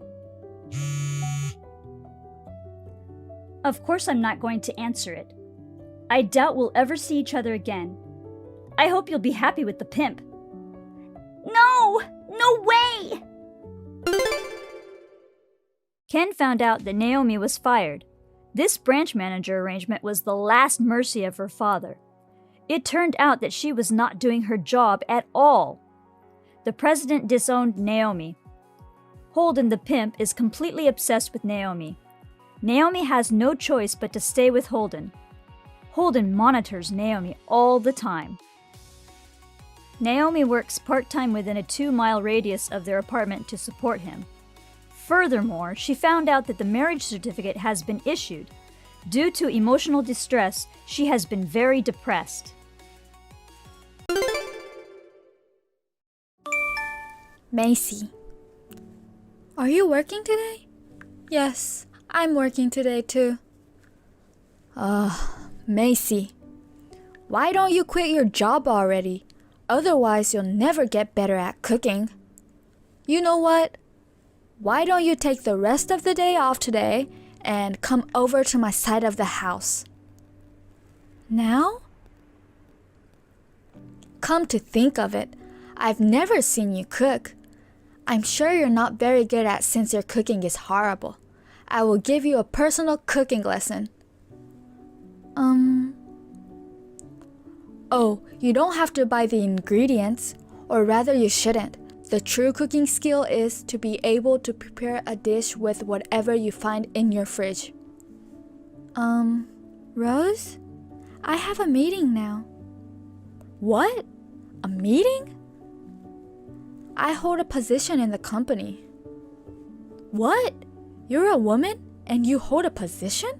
Of course I'm not going to answer it. I doubt we'll ever see each other again. I hope you'll be happy with the pimp. No! No way! Ken found out that Naomi was fired. This branch manager arrangement was the last mercy of her father. It turned out that she was not doing her job at all. The president disowned Naomi. Holden the pimp is completely obsessed with Naomi. Naomi has no choice but to stay with Holden. Holden monitors Naomi all the time. Naomi works part-time within a 2-mile radius of their apartment to support him. Furthermore, she found out that the marriage certificate has been issued. Due to emotional distress, she has been very depressed. Macy. Are you working today? Yes, I'm working today too. Macy. Why don't you quit your job already? Otherwise, you'll never get better at cooking. You know what? Why don't you take the rest of the day off today and come over to my side of the house? Now? Come to think of it, I've never seen you cook. I'm sure you're not very good at since your cooking is horrible. I will give you a personal cooking lesson. Oh, you don't have to buy the ingredients, or rather you shouldn't. The true cooking skill is to be able to prepare a dish with whatever you find in your fridge. Rose? I have a meeting now. What? A meeting? I hold a position in the company. What? You're a woman and you hold a position?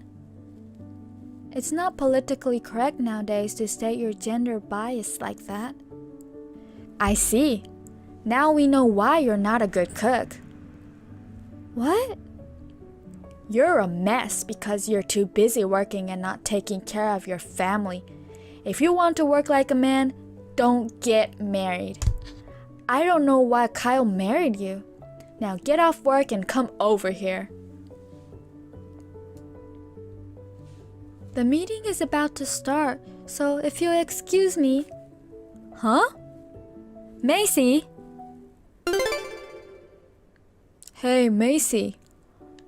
It's not politically correct nowadays to state your gender bias like that. I see. Now we know why you're not a good cook. What? You're a mess because you're too busy working and not taking care of your family. If you want to work like a man, don't get married. I don't know why Kyle married you. Now get off work and come over here. The meeting is about to start, so if you'll excuse me. Huh? Macy? Hey, Macy.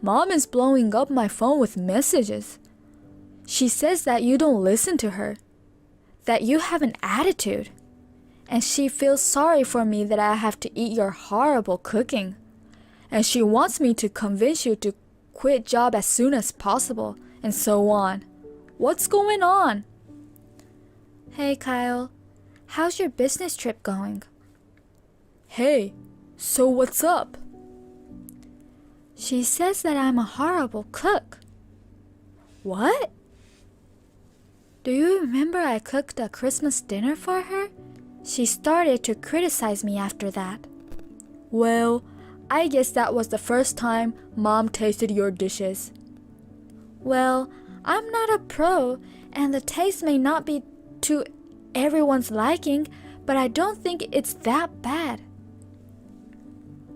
Mom is blowing up my phone with messages. She says that you don't listen to her, that you have an attitude, and she feels sorry for me that I have to eat your horrible cooking. And she wants me to convince you to quit job as soon as possible, and so on. What's going on? Hey, Kyle. How's your business trip going? Hey, so what's up? She says that I'm a horrible cook. What? Do you remember I cooked a Christmas dinner for her? She started to criticize me after that. Well, I guess that was the first time Mom tasted your dishes. Well, I'm not a pro, and the taste may not be to everyone's liking, but I don't think it's that bad.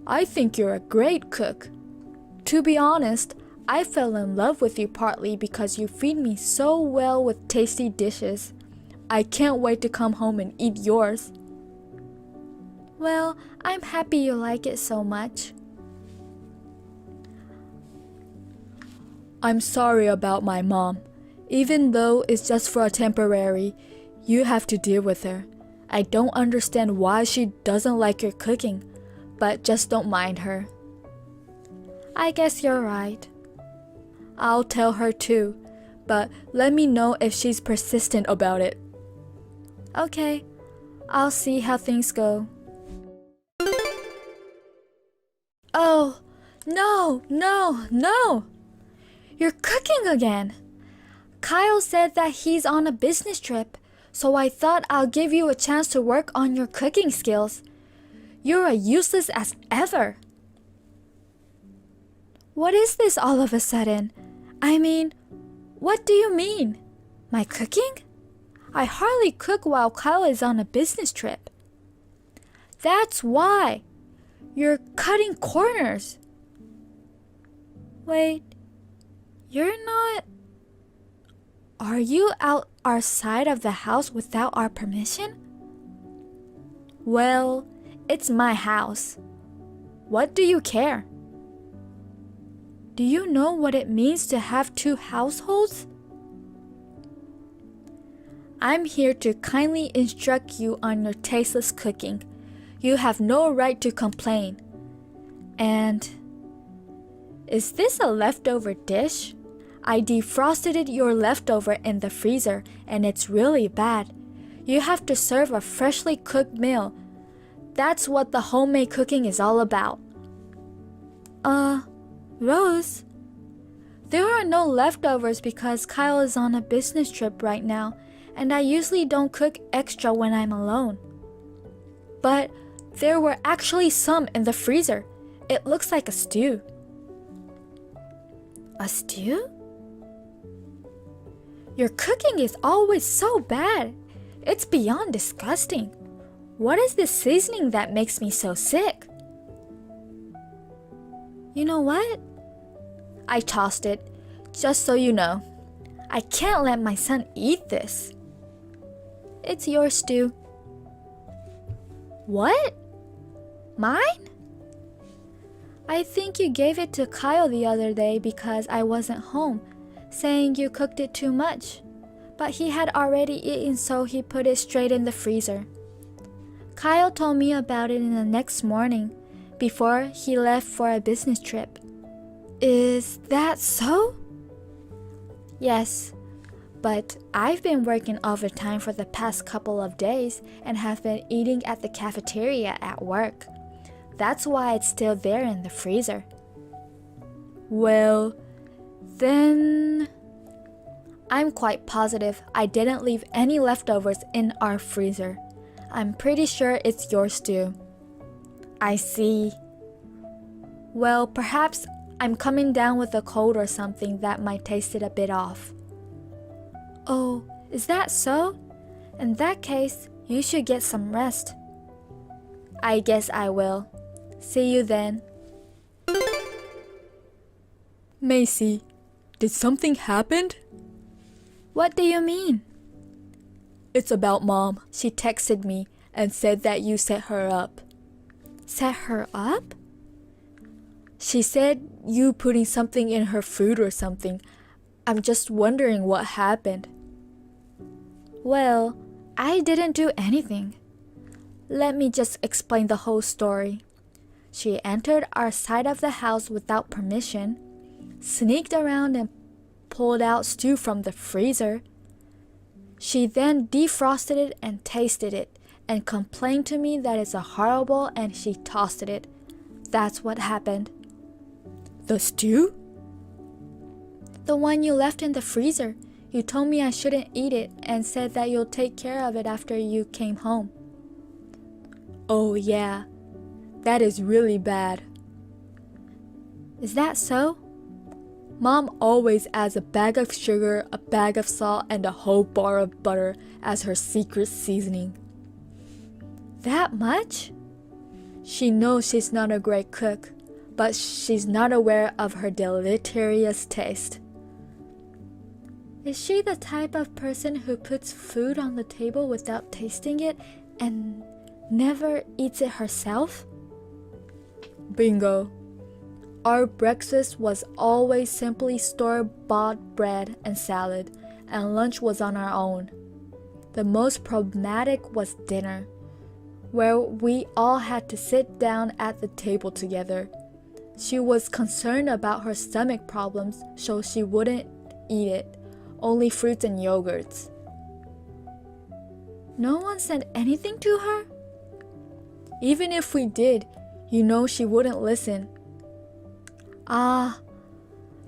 I think you're a great cook. To be honest, I fell in love with you partly because you feed me so well with tasty dishes. I can't wait to come home and eat yours. Well, I'm happy you like it so much. I'm sorry about my mom. Even though it's just for a temporary, you have to deal with her. I don't understand why she doesn't like your cooking, but just don't mind her. I guess you're right. I'll tell her too, but let me know if she's persistent about it. Okay, I'll see how things go. Oh, no! You're cooking again! Kyle said that he's on a business trip, so I thought I'll give you a chance to work on your cooking skills. You're as useless as ever. What is this all of a sudden? I mean, what do you mean? My cooking? I hardly cook while Kyle is on a business trip. That's why. You're cutting corners. Wait, you're not... Are you out our side of the house without our permission? Well, it's my house. What do you care? Do you know what it means to have two households? I'm here to kindly instruct you on your tasteless cooking. You have no right to complain. And... is this a leftover dish? I defrosted your leftover in the freezer and it's really bad. You have to serve a freshly cooked meal. That's what the homemade cooking is all about. Rose? There are no leftovers because Kyle is on a business trip right now, and I usually don't cook extra when I'm alone. But there were actually some in the freezer. It looks like a stew. A stew? Your cooking is always so bad. It's beyond disgusting. What is this seasoning that makes me so sick? You know what? I tossed it, just so you know. I can't let my son eat this. It's your stew. What? Mine? I think you gave it to Kyle the other day because I wasn't home, saying you cooked it too much. But he had already eaten, so he put it straight in the freezer. Kyle told me about it in the next morning, before he left for a business trip. Is that so? Yes, but I've been working overtime for the past couple of days and have been eating at the cafeteria at work. That's why it's still there in the freezer. Well, then I'm quite positive I didn't leave any leftovers in our freezer. I'm pretty sure it's yours too. I see. Well, perhaps I'm coming down with a cold or something that might taste it a bit off. Oh, is that so? In that case, you should get some rest. I guess I will. See you then. Macy, did something happen? What do you mean? It's about Mom. She texted me and said that you set her up. Set her up? She said you putting something in her food or something. I'm just wondering what happened. Well, I didn't do anything. Let me just explain the whole story. She entered our side of the house without permission, sneaked around and pulled out stew from the freezer. She then defrosted it and tasted it and complained to me that it's horrible and she tossed it. That's what happened. The stew? The one you left in the freezer. You told me I shouldn't eat it and said that you'll take care of it after you came home. Oh yeah, that is really bad. Is that so? Mom always adds a bag of sugar, a bag of salt, and a whole bar of butter as her secret seasoning. That much? She knows she's not a great cook, but she's not aware of her deleterious taste. Is she the type of person who puts food on the table without tasting it and never eats it herself? Bingo. Our breakfast was always simply store-bought bread and salad, and lunch was on our own. The most problematic was dinner, where we all had to sit down at the table together. She was concerned about her stomach problems, so she wouldn't eat it, only fruits and yogurts. No one said anything to her? Even if we did, you know she wouldn't listen. Ah,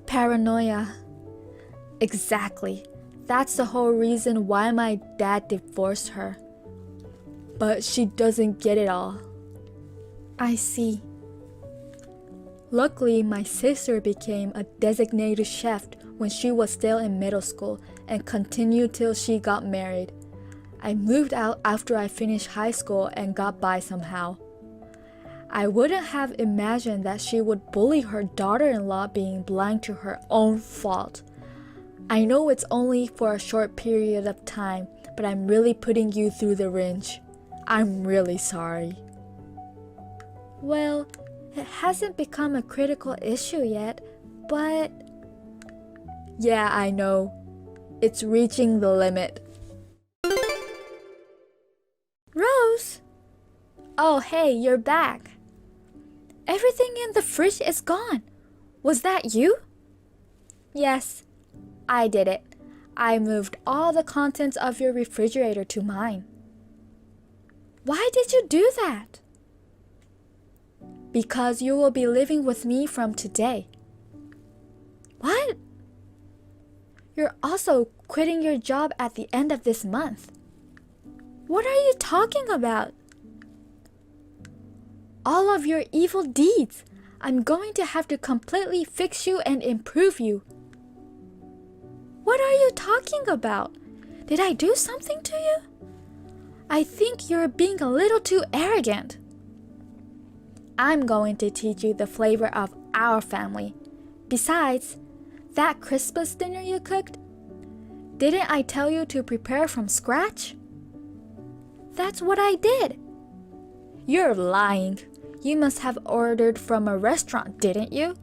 paranoia. Exactly. That's the whole reason why my dad divorced her. But she doesn't get it all. I see. Luckily, my sister became a designated chef when she was still in middle school and continued till she got married. I moved out after I finished high school and got by somehow. I wouldn't have imagined that she would bully her daughter-in-law being blind to her own fault. I know it's only for a short period of time, but I'm really putting you through the wrench. I'm really sorry. Well, it hasn't become a critical issue yet, but... Yeah, I know. It's reaching the limit. Rose! Oh, hey, you're back. Everything in the fridge is gone. Was that you? Yes, I did it. I moved all the contents of your refrigerator to mine. Why did you do that? Because you will be living with me from today. What? You're also quitting your job at the end of this month. What are you talking about? All of your evil deeds. I'm going to have to completely fix you and improve you. What are you talking about? Did I do something to you? I think you're being a little too arrogant. I'm going to teach you the flavor of our family. Besides, that Christmas dinner you cooked, didn't I tell you to prepare from scratch? That's what I did. You're lying. You must have ordered from a restaurant, didn't you?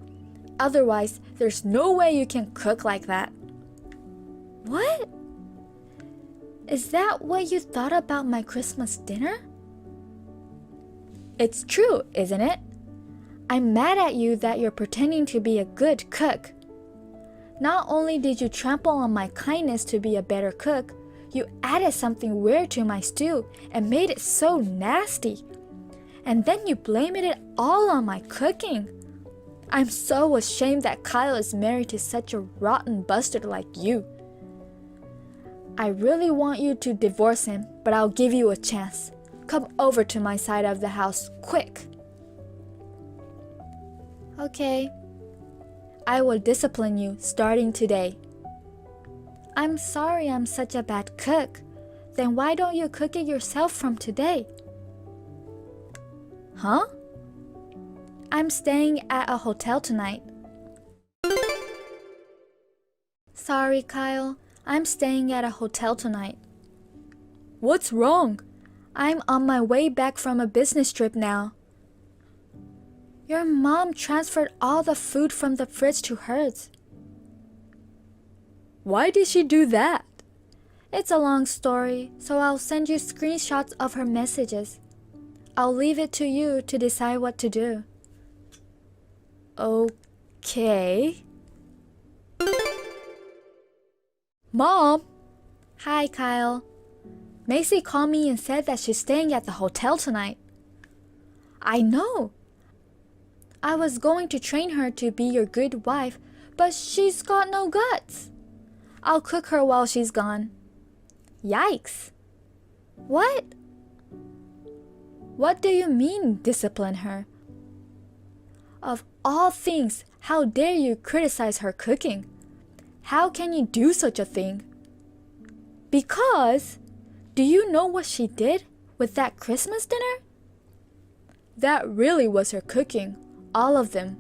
Otherwise, there's no way you can cook like that. What? Is that what you thought about my Christmas dinner? It's true, isn't it? I'm mad at you that you're pretending to be a good cook. Not only did you trample on my kindness to be a better cook, you added something weird to my stew and made it so nasty. And then you blamed it all on my cooking. I'm so ashamed that Kyle is married to such a rotten bastard like you. I really want you to divorce him, but I'll give you a chance. Come over to my side of the house, quick. Okay. I will discipline you starting today. I'm sorry I'm such a bad cook. Then why don't you cook it yourself from today? Huh? I'm staying at a hotel tonight. Sorry, Kyle. I'm staying at a hotel tonight. What's wrong? I'm on my way back from a business trip now. Your mom transferred all the food from the fridge to hers. Why did she do that? It's a long story, so I'll send you screenshots of her messages. I'll leave it to you to decide what to do. Okay. Mom! Hi, Kyle. Macy called me and said that she's staying at the hotel tonight. I know. I was going to train her to be your good wife, but she's got no guts. I'll cook her while she's gone. Yikes. What? What do you mean, discipline her? Of all things, how dare you criticize her cooking? How can you do such a thing? Because, do you know what she did with that Christmas dinner? That really was her cooking, all of them.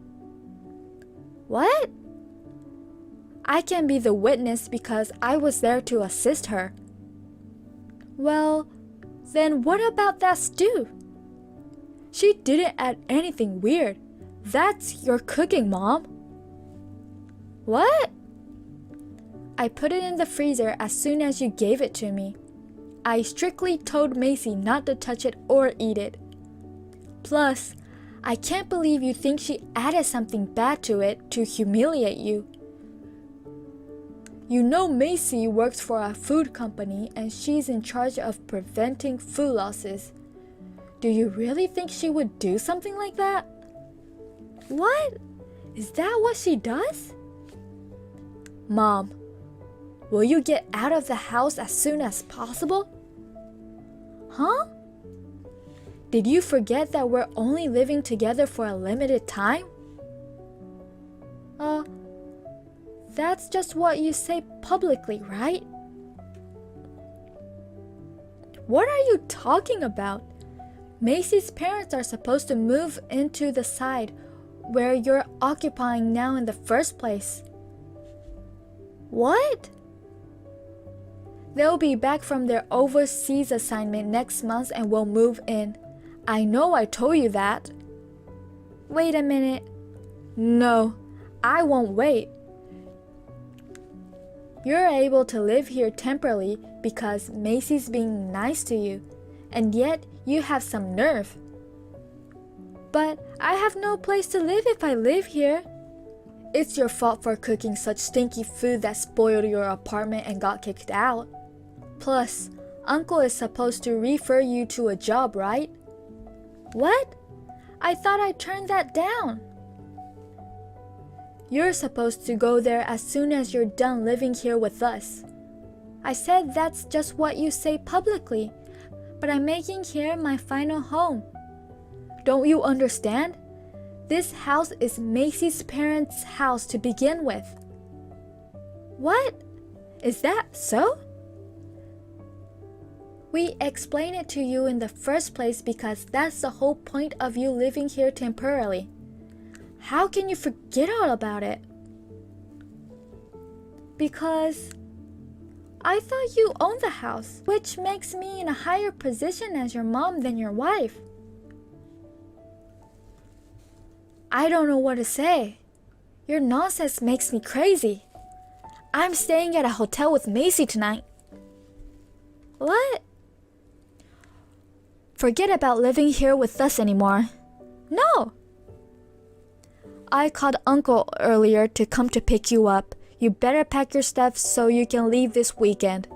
What? I can be the witness because I was there to assist her. Well, then what about that stew? She didn't add anything weird. That's your cooking, Mom. What? I put it in the freezer as soon as you gave it to me. I strictly told Macy not to touch it or eat it. Plus, I can't believe you think she added something bad to it to humiliate you. You know Macy works for a food company and she's in charge of preventing food losses. Do you really think she would do something like that? What? Is that what she does? Mom, will you get out of the house as soon as possible? Huh? Did you forget that we're only living together for a limited time? That's just what you say publicly, right? What are you talking about? Macy's parents are supposed to move into the side where you're occupying now in the first place. What? They'll be back from their overseas assignment next month and will move in. I know I told you that. Wait a minute. No, I won't wait. You're able to live here temporarily because Macy's being nice to you, and yet you have some nerve. But I have no place to live if I live here. It's your fault for cooking such stinky food that spoiled your apartment and got kicked out. Plus, Uncle is supposed to refer you to a job, right? What? I thought I turned that down. You're supposed to go there as soon as you're done living here with us. I said that's just what you say publicly, but I'm making here my final home. Don't you understand? This house is Macy's parents' house to begin with. What? Is that so? We explained it to you in the first place because that's the whole point of you living here temporarily. How can you forget all about it? Because I thought you owned the house, which makes me in a higher position as your mom than your wife. I don't know what to say. Your nonsense makes me crazy. I'm staying at a hotel with Macy tonight. What? Forget about living here with us anymore. No. I called Uncle earlier to come to pick you up. You better pack your stuff so you can leave this weekend.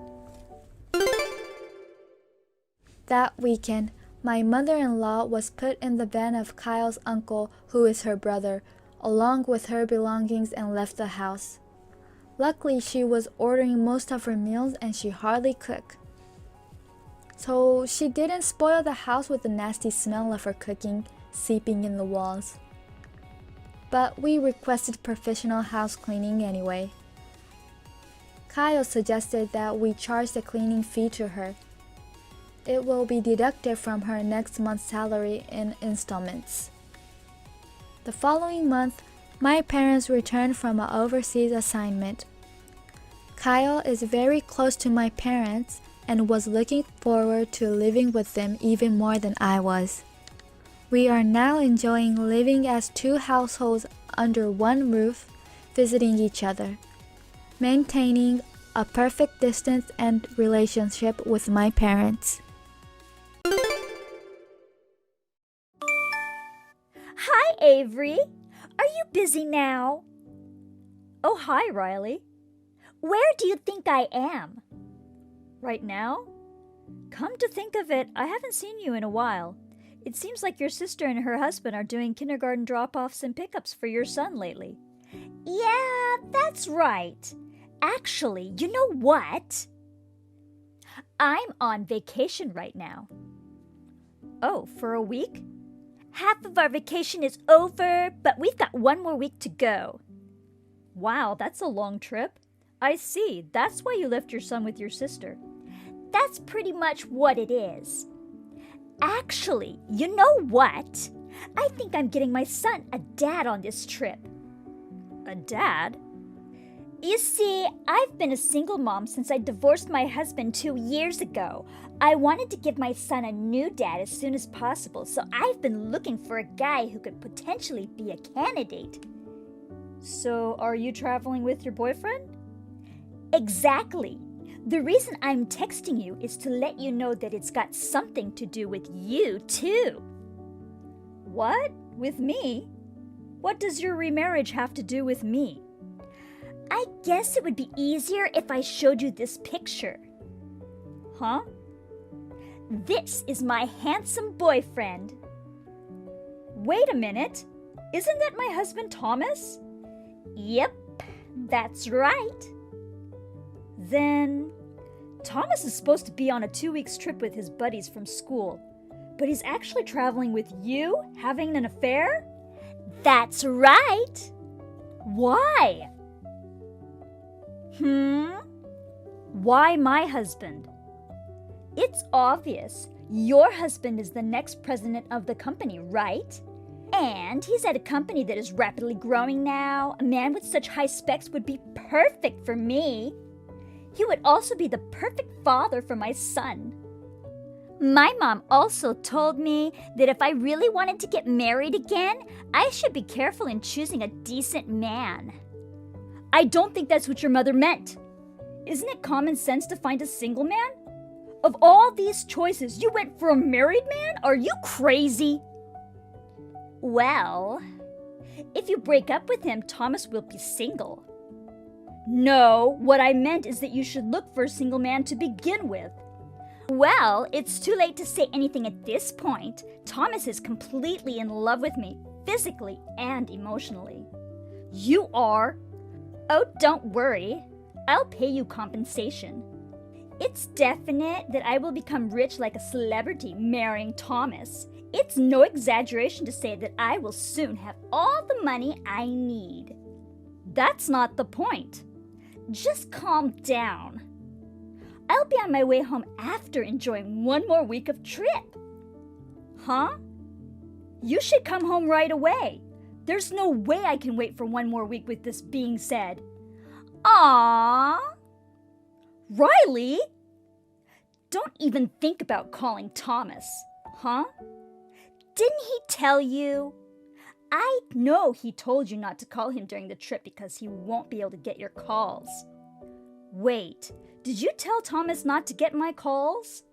That weekend, my mother-in-law was put in the van of Kyle's uncle, who is her brother, along with her belongings and left the house. Luckily, she was ordering most of her meals and she hardly cooked. So she didn't spoil the house with the nasty smell of her cooking seeping in the walls. But we requested professional house cleaning anyway. Kyle suggested that we charge the cleaning fee to her. It will be deducted from her next month's salary in installments. The following month, my parents returned from an overseas assignment. Kyle is very close to my parents and was looking forward to living with them even more than I was. We are now enjoying living as two households under one roof, visiting each other, maintaining a perfect distance and relationship with my parents. Hi, Avery. Are you busy now? Oh, hi, Riley. Where do you think I am? Right now? Come to think of it, I haven't seen you in a while. It seems like your sister and her husband are doing kindergarten drop-offs and pickups for your son lately. Yeah, that's right. Actually, you know what? I'm on vacation right now. Oh, for a week? Half of our vacation is over, but we've got one more week to go. Wow, that's a long trip. I see. That's why you left your son with your sister. That's pretty much what it is. Actually, you know what? I think I'm getting my son a dad on this trip. A dad? You see, I've been a single mom since I divorced my husband 2 years ago. I wanted to give my son a new dad as soon as possible, so I've been looking for a guy who could potentially be a candidate. So, are you traveling with your boyfriend? Exactly. The reason I'm texting you is to let you know that it's got something to do with you, too. What? With me? What does your remarriage have to do with me? I guess it would be easier if I showed you this picture. Huh? This is my handsome boyfriend. Wait a minute. Isn't that my husband Thomas? Yep, that's right. Then, Thomas is supposed to be on a 2-week trip with his buddies from school, but he's actually traveling with you, having an affair? That's right. Why? Why my husband? It's obvious. Your husband is the next president of the company, right? And he's at a company that is rapidly growing now. A man with such high specs would be perfect for me. He would also be the perfect father for my son. My mom also told me that if I really wanted to get married again, I should be careful in choosing a decent man. I don't think that's what your mother meant. Isn't it common sense to find a single man? Of all these choices, you went for a married man? Are you crazy? Well, if you break up with him, Thomas will be single. No, what I meant is that you should look for a single man to begin with. Well, it's too late to say anything at this point. Thomas is completely in love with me, physically and emotionally. You are? Oh, don't worry. I'll pay you compensation. It's definite that I will become rich like a celebrity marrying Thomas. It's no exaggeration to say that I will soon have all the money I need. That's not the point. Just calm down. I'll be on my way home after enjoying one more week of trip. Huh? You should come home right away. There's no way I can wait for one more week with this being said. Aww. Riley? Don't even think about calling Thomas, huh? Didn't he tell you? I know he told you not to call him during the trip because he won't be able to get your calls. Wait, did you tell Thomas not to get my calls?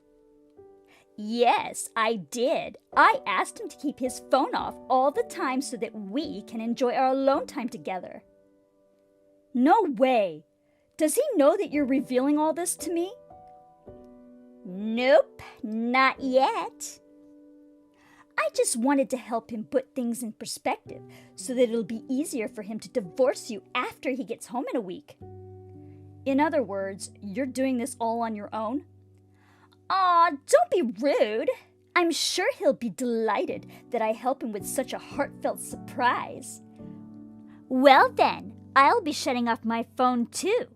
Yes, I did. I asked him to keep his phone off all the time so that we can enjoy our alone time together. No way! Does he know that you're revealing all this to me? Nope, not yet. I just wanted to help him put things in perspective so that it'll be easier for him to divorce you after he gets home in a week. In other words, you're doing this all on your own? Aw, don't be rude. I'm sure he'll be delighted that I help him with such a heartfelt surprise. Well then, I'll be shutting off my phone too.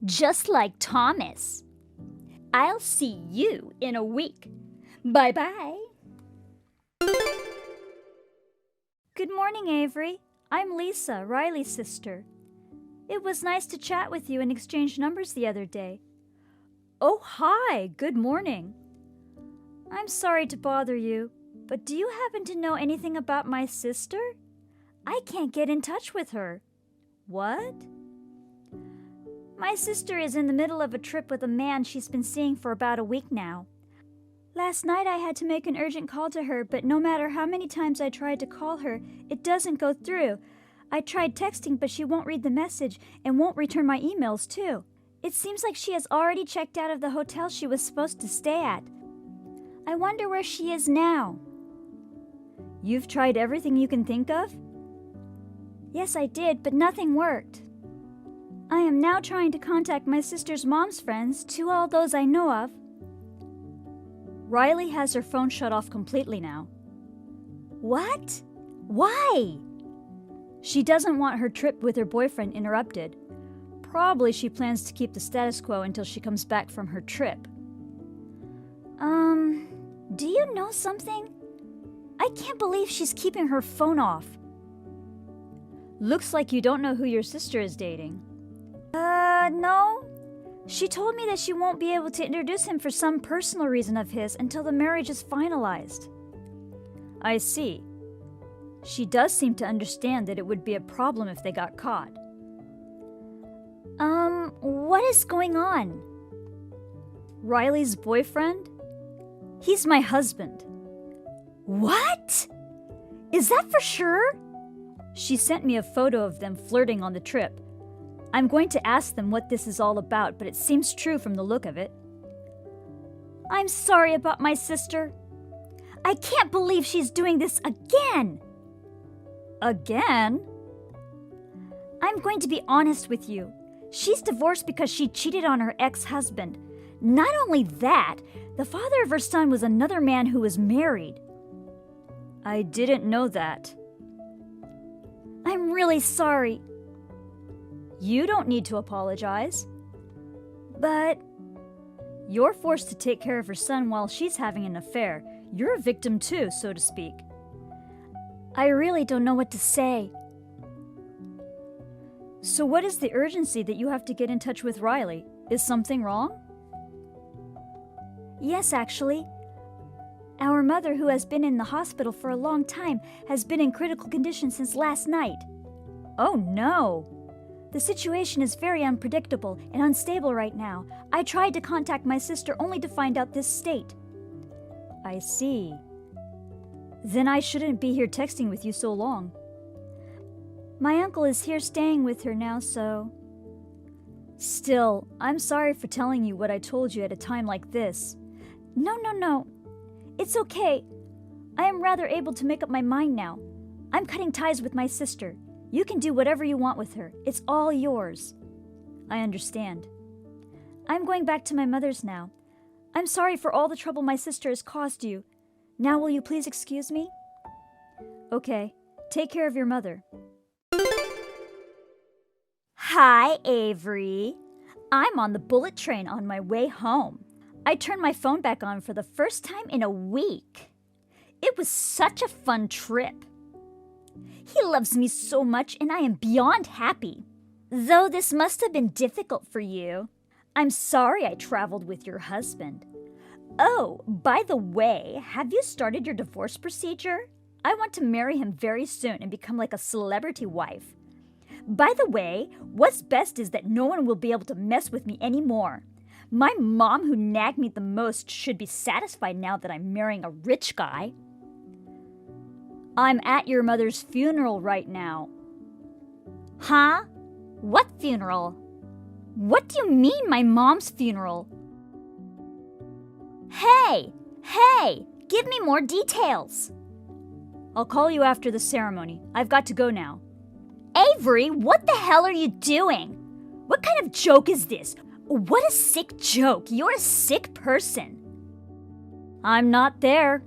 Just like Thomas. I'll see you in a week. Bye-bye. Good morning, Avery. I'm Lisa, Riley's sister. It was nice to chat with you and exchange numbers the other day. Oh, hi. Good morning. I'm sorry to bother you, but do you happen to know anything about my sister? I can't get in touch with her. What? My sister is in the middle of a trip with a man she's been seeing for about a week now. Last night I had to make an urgent call to her, but no matter how many times I tried to call her, it doesn't go through. I tried texting, but she won't read the message and won't return my emails too. It seems like she has already checked out of the hotel she was supposed to stay at. I wonder where she is now. You've tried everything you can think of? Yes, I did, but nothing worked. I am now trying to contact my sister's mom's friends, all those I know of. Riley has her phone shut off completely now. What? Why? She doesn't want her trip with her boyfriend interrupted. Probably she plans to keep the status quo until she comes back from her trip. Do you know something? I can't believe she's keeping her phone off. Looks like you don't know who your sister is dating. No. She told me that she won't be able to introduce him for some personal reason of his until the marriage is finalized. I see. She does seem to understand that it would be a problem if they got caught. What is going on? Riley's boyfriend? He's my husband. What? Is that for sure? She sent me a photo of them flirting on the trip. I'm going to ask them what this is all about, but it seems true from the look of it. I'm sorry about my sister. I can't believe she's doing this again. Again? I'm going to be honest with you. She's divorced because she cheated on her ex-husband. Not only that, the father of her son was another man who was married. I didn't know that. I'm really sorry. You don't need to apologize. But you're forced to take care of her son while she's having an affair. You're a victim too, so to speak. I really don't know what to say. So what is the urgency that you have to get in touch with Riley? Is something wrong? Yes, actually. Our mother, who has been in the hospital for a long time, has been in critical condition since last night. Oh no! The situation is very unpredictable and unstable right now. I tried to contact my sister only to find out this state. I see. Then I shouldn't be here texting with you so long. My uncle is here staying with her now, so... Still, I'm sorry for telling you what I told you at a time like this. No. It's okay. I am rather able to make up my mind now. I'm cutting ties with my sister. You can do whatever you want with her. It's all yours. I understand. I'm going back to my mother's now. I'm sorry for all the trouble my sister has caused you. Now will you please excuse me? Okay. Take care of your mother. Hi, Avery. I'm on the bullet train on my way home. I turned my phone back on for the first time in a week. It was such a fun trip. He loves me so much and I am beyond happy. Though this must have been difficult for you. I'm sorry I traveled with your husband. Oh, by the way, have you started your divorce procedure? I want to marry him very soon and become like a celebrity wife. By the way, what's best is that no one will be able to mess with me anymore. My mom, who nagged me the most, should be satisfied now that I'm marrying a rich guy. I'm at your mother's funeral right now. Huh? What funeral? What do you mean, my mom's funeral? Hey! Give me more details. I'll call you after the ceremony. I've got to go now. Avery, what the hell are you doing? What kind of joke is this? What a sick joke. You're a sick person. I'm not there.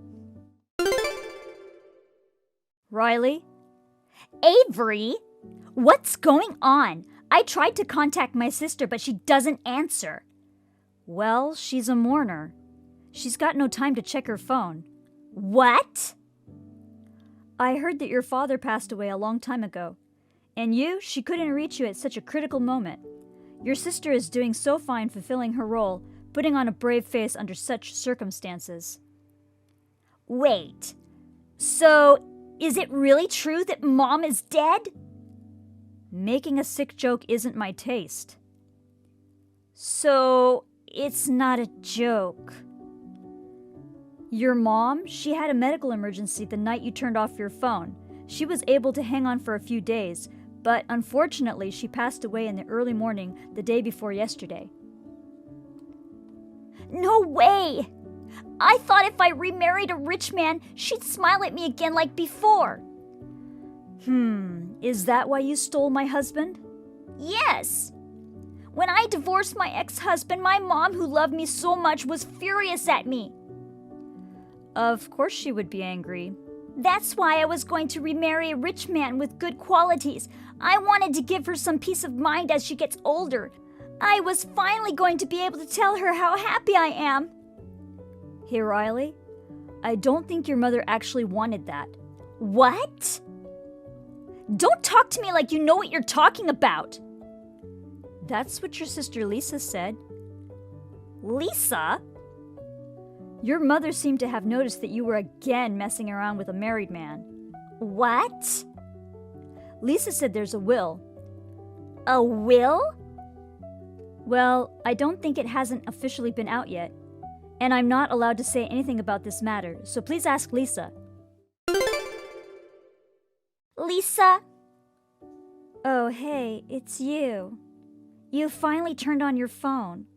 Riley? Avery? What's going on? I tried to contact my sister, but she doesn't answer. Well, she's a mourner. She's got no time to check her phone. What? I heard that your father passed away a long time ago. And she couldn't reach you at such a critical moment. Your sister is doing so fine fulfilling her role, putting on a brave face under such circumstances. Wait. So, is it really true that Mom is dead? Making a sick joke isn't my taste. So, it's not a joke. Your mom, she had a medical emergency the night you turned off your phone. She was able to hang on for a few days, but unfortunately she passed away in the early morning the day before yesterday. No way! I thought if I remarried a rich man, she'd smile at me again like before. Is that why you stole my husband? Yes! When I divorced my ex-husband, my mom, who loved me so much, was furious at me. Of course she would be angry. That's why I was going to remarry a rich man with good qualities. I wanted to give her some peace of mind as she gets older. I was finally going to be able to tell her how happy I am. Hey, Riley, I don't think your mother actually wanted that. What? Don't talk to me like you know what you're talking about. That's what your sister Lisa said. Lisa? Your mother seemed to have noticed that you were again messing around with a married man. What? Lisa said there's a will. A will? Well, I don't think it hasn't officially been out yet. And I'm not allowed to say anything about this matter, so please ask Lisa. Lisa? Oh, hey, it's you. You finally turned on your phone.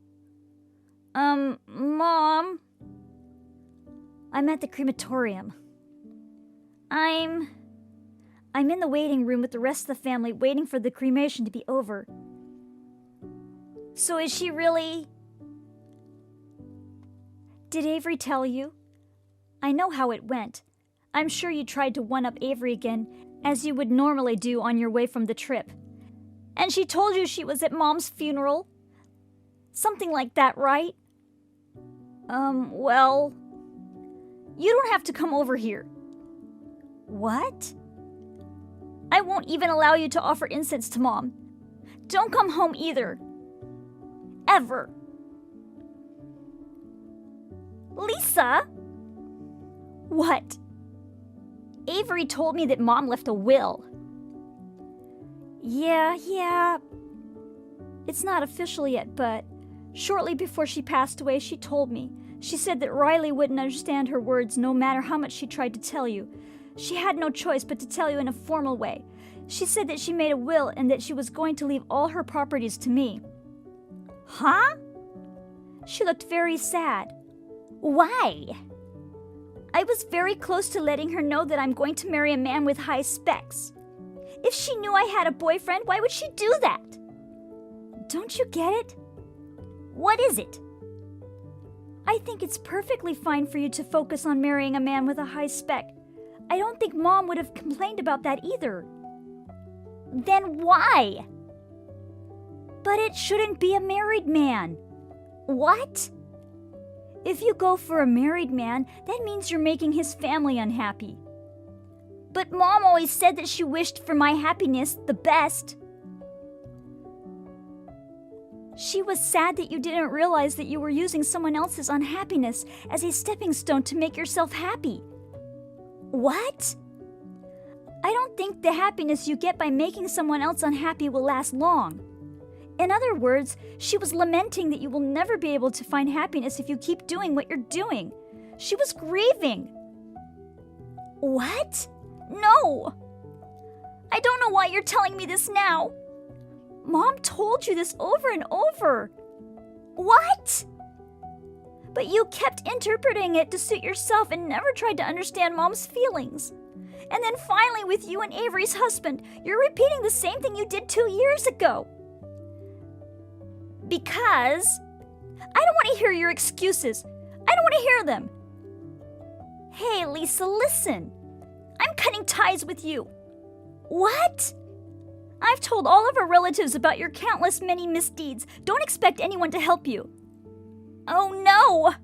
Mom? I'm at the crematorium. I'm in the waiting room with the rest of the family waiting for the cremation to be over. So is she really... Did Avery tell you? I know how it went. I'm sure you tried to one-up Avery again, as you would normally do on your way from the trip. And she told you she was at Mom's funeral? Something like that, right? Well... You don't have to come over here. What? I won't even allow you to offer incense to Mom. Don't come home either. Ever. Lisa? What? Avery told me that Mom left a will. Yeah. It's not official yet, but shortly before she passed away, she told me. She said that Riley wouldn't understand her words no matter how much she tried to tell you. She had no choice but to tell you in a formal way. She said that she made a will and that she was going to leave all her properties to me. Huh? She looked very sad. Why? I was very close to letting her know that I'm going to marry a man with high specs. If she knew I had a boyfriend, why would she do that? Don't you get it? What is it? I think it's perfectly fine for you to focus on marrying a man with a high spec. I don't think Mom would have complained about that either. Then why? But it shouldn't be a married man. What? If you go for a married man, that means you're making his family unhappy. But Mom always said that she wished for my happiness the best. She was sad that you didn't realize that you were using someone else's unhappiness as a stepping stone to make yourself happy. What? I don't think the happiness you get by making someone else unhappy will last long. In other words, she was lamenting that you will never be able to find happiness if you keep doing what you're doing. She was grieving. What? No! I don't know why you're telling me this now. Mom told you this over and over. What? But you kept interpreting it to suit yourself and never tried to understand Mom's feelings. And then finally, with you and Avery's husband, you're repeating the same thing you did 2 years ago. Because I don't want to hear your excuses. I don't want to hear them. Hey, Lisa, listen. I'm cutting ties with you. What? I've told all of our relatives about your countless many misdeeds. Don't expect anyone to help you. Oh no!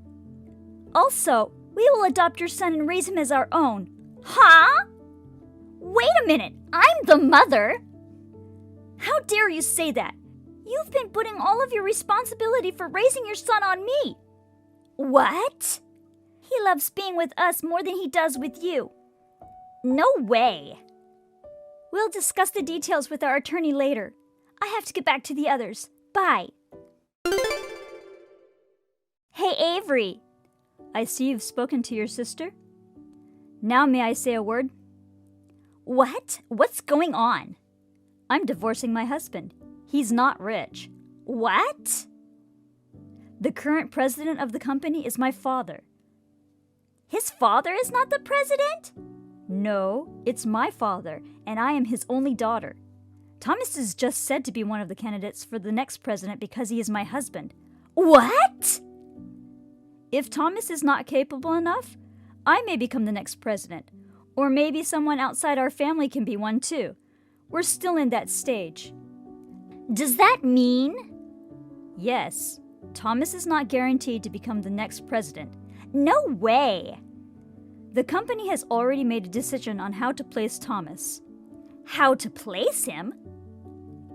Also, we will adopt your son and raise him as our own. Huh? Wait a minute, I'm the mother! How dare you say that? You've been putting all of your responsibility for raising your son on me. What? He loves being with us more than he does with you. No way. We'll discuss the details with our attorney later. I have to get back to the others. Bye. Hey, Avery. I see you've spoken to your sister. Now may I say a word? What? What's going on? I'm divorcing my husband. He's not rich. What? The current president of the company is my father. His father is not the president? No, it's my father, and I am his only daughter. Thomas is just said to be one of the candidates for the next president because he is my husband. What? If Thomas is not capable enough, I may become the next president. Or maybe someone outside our family can be one too. We're still in that stage. Does that mean? Yes, Thomas is not guaranteed to become the next president. No way! The company has already made a decision on how to place Thomas. How to place him?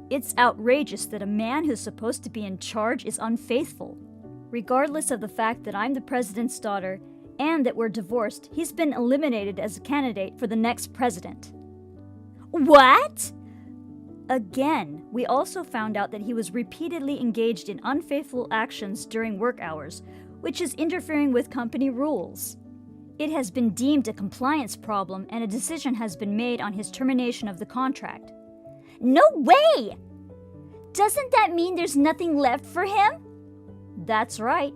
It's outrageous that a man who's supposed to be in charge is unfaithful. Regardless of the fact that I'm the president's daughter and that we're divorced, he's been eliminated as a candidate for the next president. What? Again, we also found out that he was repeatedly engaged in unfaithful actions during work hours, which is interfering with company rules. It has been deemed a compliance problem and a decision has been made on his termination of the contract. No way! Doesn't that mean there's nothing left for him? That's right.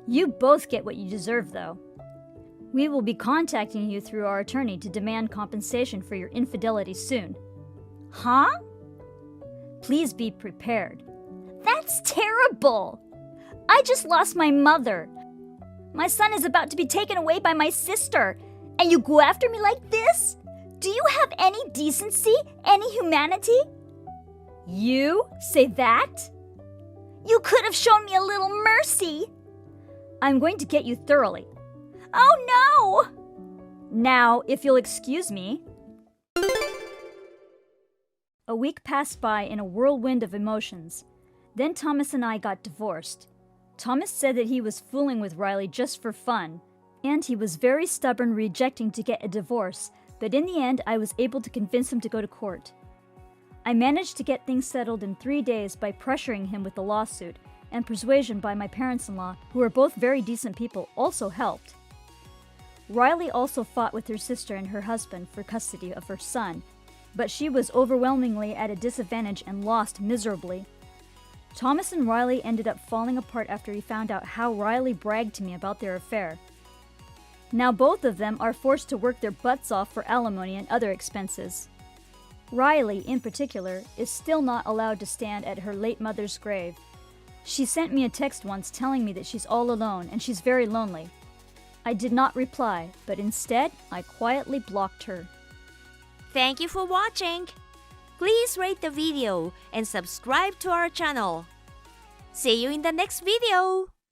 You both get what you deserve, though. We will be contacting you through our attorney to demand compensation for your infidelity soon. Huh? Please be prepared. That's terrible! I just lost my mother. My son is about to be taken away by my sister, and you go after me like this? Do you have any decency, any humanity? You say that? You could have shown me a little mercy. I'm going to get you thoroughly. Oh no! Now, if you'll excuse me. A week passed by in a whirlwind of emotions. Then Thomas and I got divorced. Thomas said that he was fooling with Riley just for fun, and he was very stubborn, rejecting to get a divorce, but in the end I was able to convince him to go to court. I managed to get things settled in 3 days by pressuring him with the lawsuit, and persuasion by my parents-in-law, who are both very decent people, also helped. Riley also fought with her sister and her husband for custody of her son, but she was overwhelmingly at a disadvantage and lost miserably. Thomas and Riley ended up falling apart after he found out how Riley bragged to me about their affair. Now both of them are forced to work their butts off for alimony and other expenses. Riley, in particular, is still not allowed to stand at her late mother's grave. She sent me a text once telling me that she's all alone and she's very lonely. I did not reply, but instead, I quietly blocked her. Thank you for watching. Please rate the video and subscribe to our channel. See you in the next video.